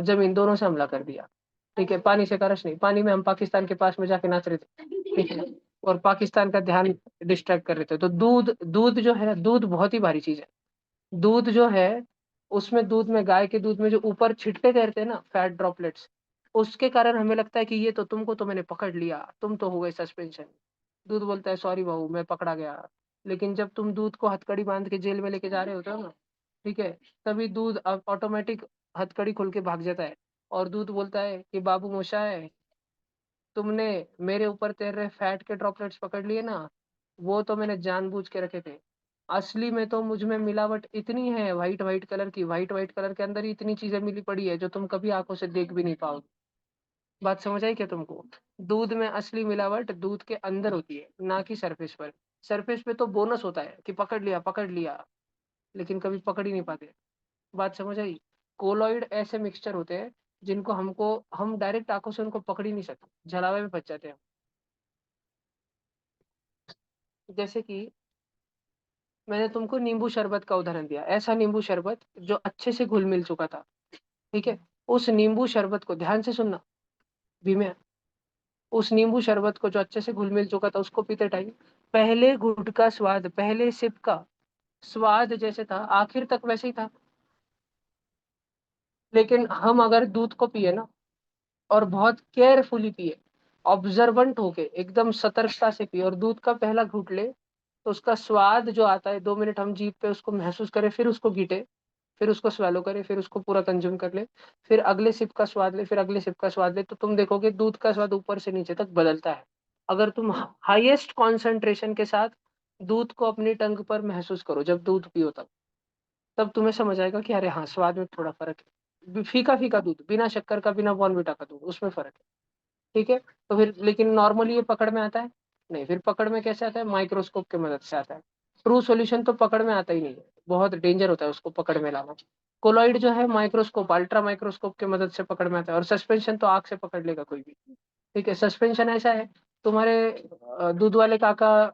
जमीन दोनों से हमला कर दिया, ठीक है। पानी से करश नहीं, पानी में हम पाकिस्तान के पास में जाके नाच रहे थे, ठीक है, और पाकिस्तान का ध्यान डिस्ट्रैक्ट कर रहे थे। तो दूध दूध जो है ना, दूध बहुत ही भारी चीज है। दूध जो है, उसमें दूध में गाय के दूध में जो ऊपर छिट्टे तैरते हैं ना, फैट ड्रॉपलेट्स, उसके कारण हमें लगता है कि ये तो तुमको तो मैंने पकड़ लिया, तुम तो हो गए सस्पेंशन। दूध बोलता है सॉरी बहू, मैं पकड़ा गया। लेकिन जब तुम दूध को हथकड़ी बांध के जेल में लेके जा रहे होते हो ना, ठीक है, तभी दूध ऑटोमेटिक हथकड़ी खोल के भाग जाता है, और दूध बोलता है कि बाबू मोशाय, तुमने मेरे ऊपर तैर रहे फैट के ड्रॉपलेट्स पकड़ लिए ना, वो तो मैंने जानबूझ के रखे थे। असली में तो मुझ में मिलावट इतनी है, व्हाइट व्हाइट कलर की, व्हाइट व्हाइट कलर के अंदर ही इतनी चीजें मिली पड़ी है जो तुम कभी आंखों से देख भी नहीं पाओगे। बात समझ आई क्या तुमको? दूध में असली मिलावट दूध के अंदर होती है, ना कि सरफेस पर। सरफेस पे तो बोनस होता है कि पकड़ लिया, लेकिन कभी पकड़ ही नहीं पाते। बात समझ आई? कोलॉइड ऐसे मिक्सचर होते हैं जिनको हम डायरेक्ट आंखों से उनको पकड़ ही नहीं सकते, जलावे में फंस जाते हैं। जैसे कि मैंने तुमको नींबू शरबत का उदाहरण दिया, ऐसा नींबू शरबत जो अच्छे से घुल मिल चुका था, ठीक है। उस नींबू शरबत को ध्यान से सुनना भीमे, उस नींबू शरबत को जो अच्छे से घुल मिल चुका था उसको पीते टाइम पहले घुट का स्वाद, पहले सिप का स्वाद जैसे था आखिर तक वैसे ही था। लेकिन हम अगर दूध को पिए ना, और बहुत केयरफुली पिए, ऑब्जर्वेंट होके एकदम सतर्कता से पिए, और दूध का पहला घूंट ले, तो उसका स्वाद जो आता है 2 मिनट हम जीभ पे उसको महसूस करें, फिर उसको गीटे, फिर उसको स्वेलो करे, फिर उसको पूरा कंज्यूम कर ले, फिर अगले सिप का स्वाद ले, फिर अगले सिप का स्वाद ले, तो तुम देखोगे दूध का स्वाद ऊपर से नीचे तक बदलता है। अगर तुम हाईएस्ट कॉन्सेंट्रेशन के साथ दूध को अपनी टंग पर महसूस करो जब दूध पियो, तब तुम्हें समझ आएगा कि अरे हाँ, स्वाद में थोड़ा फर्क है। फीका फीका दूध, बिना शक्कर का, बिना बॉर्नविटा का दूध, उसमें फर्क है, ठीक है। तो फिर लेकिन नॉर्मली ये पकड़ में आता है नहीं, फिर पकड़ में कैसे आता है? माइक्रोस्कोप की मदद से आता है। ट्रू सॉल्यूशन तो पकड़ में आता ही नहीं है, बहुत डेंजर होता है उसको पकड़ में लाना। कोलॉइड जो है माइक्रोस्कोप, अल्ट्रा माइक्रोस्कोप की मदद से पकड़ में आता है, और सस्पेंशन तो आग से पकड़ लेगा कोई भी, ठीक है। सस्पेंशन ऐसा है, तुम्हारे दूध वाले काका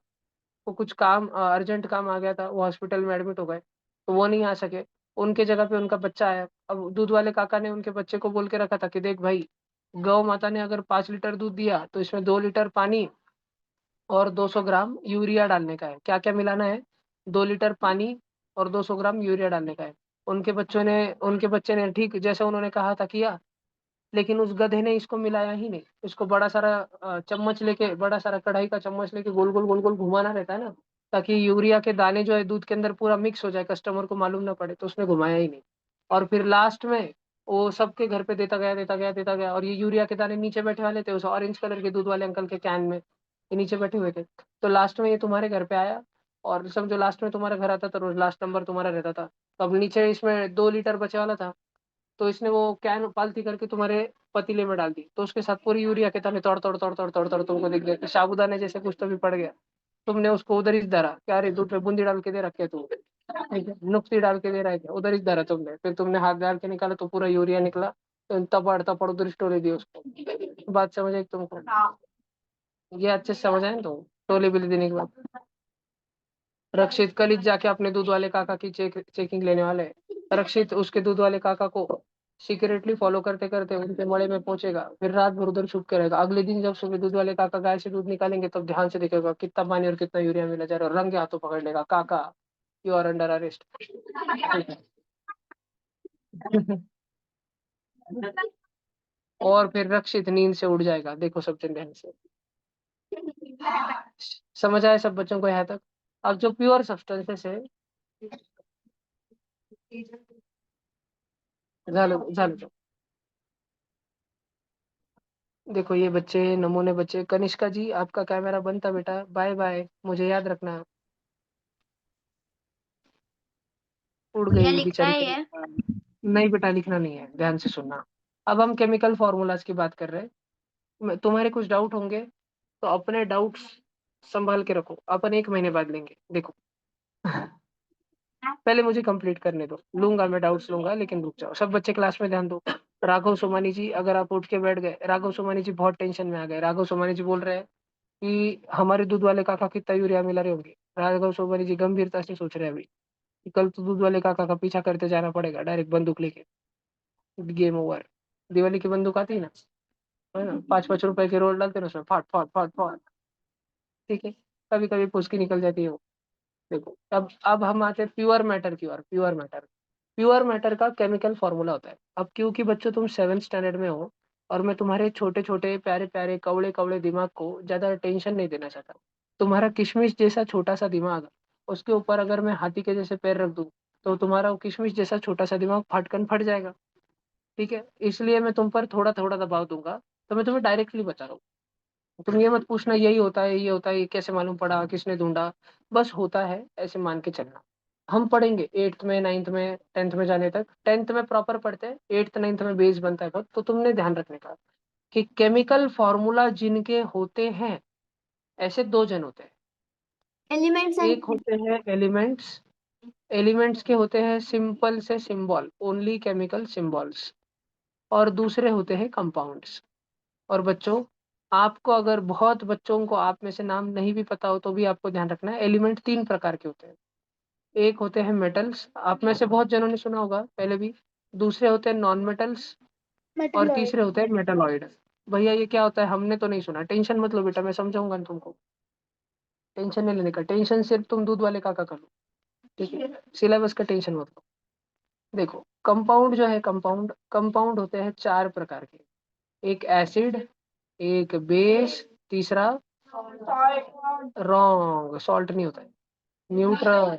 को कुछ काम, अर्जेंट काम आ गया था, वो हॉस्पिटल में एडमिट हो गए, तो वो नहीं आ सके, उनके जगह पे उनका बच्चा आया। अब दूध वाले काका ने उनके बच्चे को बोल के रखा था कि देख भाई, गौ माता ने अगर 5 लीटर दूध दिया तो इसमें 2 लीटर पानी और 200 ग्राम यूरिया डालने का है। क्या क्या मिलाना है? 2 लीटर पानी और 200 ग्राम यूरिया डालने का है। उनके बच्चे ने ठीक जैसे उन्होंने कहा था किया, लेकिन उस गधे ने इसको मिलाया ही नहीं। इसको बड़ा सारा चम्मच लेके, बड़ा सारा कढ़ाई का चम्मच लेके गोल गोल गोल गोल घुमाना रहता है ना, ताकि यूरिया के दाने जो है दूध के अंदर पूरा मिक्स हो जाए, कस्टमर को मालूम ना पड़े, तो उसने घुमाया ही नहीं। और फिर लास्ट में वो सबके घर पे देता गया देता गया देता गया, और ये यूरिया के दाने नीचे बैठे वाले थे उस ऑरेंज कलर के दूध वाले अंकल के कैन में, ये नीचे बैठे हुए थे। तो लास्ट में ये तुम्हारे घर पे आया, और समझो लास्ट में तुम्हारा घर आता था, रोज लास्ट नंबर तुम्हारा रहता था। तो अब नीचे इसमें 2 लीटर बचे वाला था, तो इसने वो कैन पालती करके तुम्हारे पतीले में डाल दी, तो उसके साथ पूरी यूरिया के दाने तोड़ तोड़ तोड़ तोड़ तोड़ तोड़ तुमको दिख गए, साबुदाने जैसे कुछ तो भी पड़ गया। तुमने उसको उधर ही धरा, क्या रे दूध में बूंदी डाल के दे रखे है तू, ठीक है, नुक्ती डाल के दे रहा है क्या, उधर ही धरा तुमने। फिर तुमने हाथ डाल के निकाला तो पूरा यूरिया निकला, तो तपड़ तपड़ उधर स्टोरी दी उसको। बात समझ आई तुमको? ये अच्छे से समझ आए तुम टोली बिली देने के बाद? रक्षित कल ही जाके अपने दूध वाले काका की चेकिंग लेने वाले हैं। रक्षित उसके दूध वाले काका को सीक्रेटली फॉलो करते करते उनके मड़े में पहुंचेगा, फिर रात भर उधर छुप के रहेगा। अगले दिन जब सुबह दूध वाले काका गाय से दूध निकालेंगे, तब ध्यान से देखेगा कितना पानी और कितना यूरिया मिला जा रहा है, और रंगे हाथों पकड़ लेगा, काका यू आर अंडर अरेस्ट। और फिर रक्षित नींद से उड़ जाएगा। देखो सब जन ध्यान से, समझ आए सब बच्चों को यहाँ तक? अब जो प्योर सब्सटेंसेस है, झालो झालो, देखो ये बच्चे नमूने बच्चे। कनिष्का जी आपका कैमरा बंद था बेटा, बाय बाय, मुझे याद रखना। उड़ भैया गई लिखना बेचारी ही है। कनिष्का। नहीं बेटा लिखना नहीं है, ध्यान से सुनना। अब हम केमिकल फॉर्मूलाज की बात कर रहे हैं। तुम्हारे कुछ डाउट होंगे, तो अपने डाउट्स संभाल के रखो, अपन 1 महीने बाद लेंगे। देखो पहले मुझे कंप्लीट करने दो, लूंगा मैं डाउट्स लूंगा, लेकिन रुक जाओ सब बच्चे, क्लास में ध्यान दो। राघव सोमानी जी अगर आप उठ के बैठ गए, राघव सोमानी जी बहुत टेंशन में आ गए। राघव सोमानी जी बोल रहे हैं कि हमारे दूध वाले काका कितना यूरिया मिला रहे होंगे। राघव सोमानी जी गंभीरता से सोच रहे हैं अभी कि कल तो दूध वाले काका का पीछा करते जाना पड़ेगा, डायरेक्ट बंदूक लेके, गेम ओवर। दिवाली की बंदूक आती है ना, है ना, 5-5 रुपए के रोल डालते हैं ना उसमें, फाट फाट फाट फाट, ठीक है, कभी कभी फुसकी निकल जाती है वो। देखो अब हम आते हैं प्योर मैटर की ओर। प्योर मैटर, प्योर मैटर का केमिकल फॉर्मूला होता है। अब क्योंकि बच्चों तुम 7th स्टैंडर्ड में हो, और मैं तुम्हारे छोटे छोटे प्यारे प्यारे कवड़े कवड़े दिमाग को ज्यादा टेंशन नहीं देना चाहता। तुम्हारा किशमिश जैसा छोटा सा दिमाग, उसके ऊपर अगर मैं हाथी के जैसे पैर रख दूं, तो तुम्हारा वो किशमिश जैसा छोटा सा दिमाग फटकन फट जाएगा। ठीक है, इसलिए मैं तुम पर थोड़ा थोड़ा दबाव दूंगा। तो मैं तुम्हें डायरेक्टली बता रहा हूँ, तुम ये मत पूछना यही होता है ये होता है, ये कैसे मालूम पड़ा, किसने ढूंढा, बस होता है ऐसे मान के चलना। हम पढ़ेंगे 8th में, 9th में, 10th में जाने तक। 10th में प्रॉपर पढ़ते हैं, 8th 9th में बेस बनता है बहुत। तो तुमने ध्यान रखने का कि केमिकल फॉर्मूला जिनके होते हैं, ऐसे 2 जन होते हैं। एलिमेंट्स एक एंड होते हैं एलिमेंट्स, एलिमेंट्स के होते हैं सिंपल से सिंबल, ओनली केमिकल सिंबल्स। और दूसरे होते हैं कंपाउंड्स। और बच्चों, आपको अगर बहुत बच्चों को आप में से नाम नहीं भी पता हो, तो भी आपको ध्यान रखना है, एलिमेंट 3 प्रकार के होते हैं। एक होते हैं मेटल्स, आप में से बहुत जनों ने सुना होगा पहले भी। दूसरे होते हैं नॉन मेटल्स, और मेटलॉइड। तीसरे होते हैं मेटालॉइड। भैया ये क्या होता है हमने तो नहीं सुना, टेंशन मत लो बेटा, मैं समझाऊंगा तुमको। टेंशन नहीं लेने का, टेंशन सिर्फ तुम दूध वाले काका कर लो, ठीक है, सिलेबस का टेंशन मत लो। देखो कंपाउंड जो है, कंपाउंड कंपाउंड होते हैं 4 प्रकार के। एक एसिड, एक बेस, तीसरा रॉन्ग, सॉल्ट नहीं होता है, न्यूट्रल,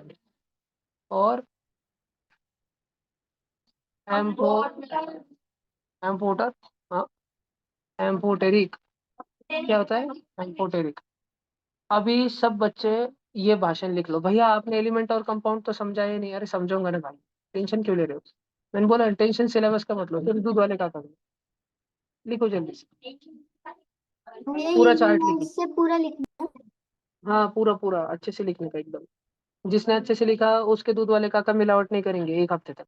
और एम्फो एम्फोटर, हाँ, एम्फोटेरिक। क्या होता है? एम्फोटेरिक। अभी सब बच्चे ये भाषण लिख लो। भैया आपने एलिमेंट और कंपाउंड तो समझा ही नहीं। अरे समझाऊंगा ना भाई, टेंशन क्यों ले रहे हो? मैंने बोला टेंशन सिलेबस का मतलब, फिर दूध वाले का करो, लिखो जल्दी से, ये पूरा चार्ट बिना लिखो। इससे पूरा लिखना है। हाँ पूरा पूरा अच्छे से लिखने का एकदम। जिसने अच्छे से लिखा उसके दूध वाले काका मिलावट नहीं करेंगे 1 हफ्ते तक।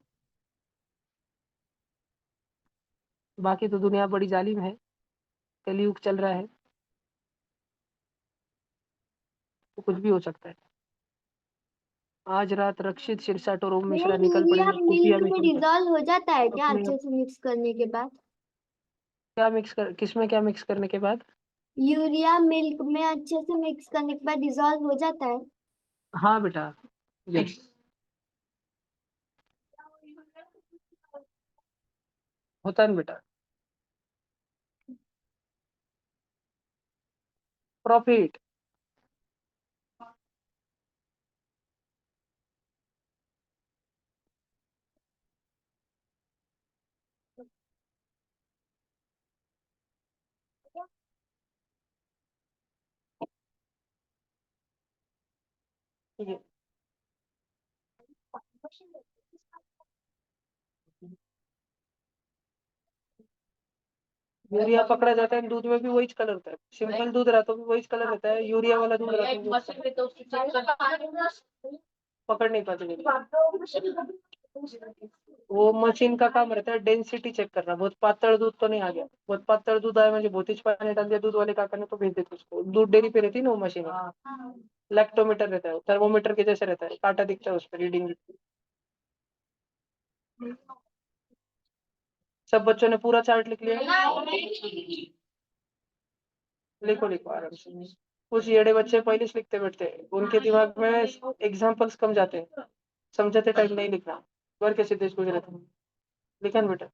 बाकी तो दुनिया बड़ी जालिम है, कलयुग चल रहा है, तो कुछ भी हो सकता है। आज रात रक्षित शिरसाट और ओम भैया मिश्रा निकल यूरिया पड़ेंगे खुफिया मिल्क में मिशन पर। डिजॉल्व हो जाता है क्या अपने अच्छे से मिक्स करने के बाद? क्या मिक्स कर, किसमें क्या मिक्स करने के बाद? यूरिया मिल्क में अच्छे से मिक्स करने के बाद डिजॉल्व हो जाता है? हाँ बेटा, यस, होता है ना बेटा। प्रॉफिट। यूरिया पकड़ा जाता है दूध में भी वही कलर होता है, सिंपल दूध रहता है वही कलर रहता है, यूरिया वाला दूध रहता है पकड़ नहीं पाते। वो मशीन का काम रहता है डेंसिटी चेक करना, बहुत पातळ दूध तो नहीं आ गया, बहुत पातळ दूध आया म्हणजे भौतिक पानी डाल दिया दूध वाले काका ने तो भेज देते उसको। दूध डेयरी पे रहती है ना वो मशीन, लैक्टोमीटर रहता है, थर्मोमीटर के जैसे रहता है, कांटा दिखता है उस पर रीडिंग। सब बच्चों ने पूरा चार्ट लिख लिया? लिखो लिखो आराम से। कुछ येड़े बच्चे पहले से लिखते बैठते हैं, उनके दिमाग में एग्जाम्पल्स कम जाते हैं, समझाते टाइम नहीं लिखना। वर के सिद्धेश गुजरात में लिखा ना बेटा,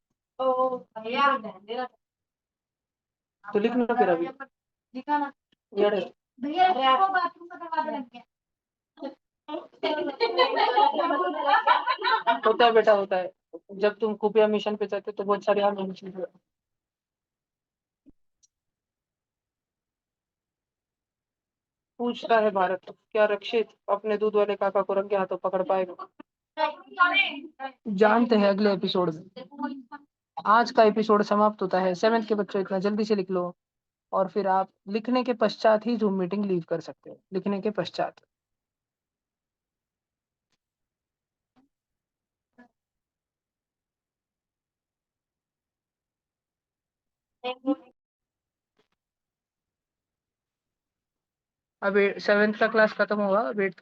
तो लिखना फिर अभी येड़े। होता है बेटा होता है, जब तुम खुफिया मिशन पे जाते तो बहुत सारे पूछता है भारत, क्या रक्षित अपने दूध वाले काका को रंगे हाथों पकड़ पाएगा? जानते हैं अगले एपिसोड में। आज का एपिसोड समाप्त होता है। 7th के बच्चों इतना जल्दी से लिख लो, और फिर आप लिखने के पश्चात ही जूम मीटिंग लीव कर सकते हो, लिखने के पश्चात। अब 7th का क्लास खत्म होगा, अब 8th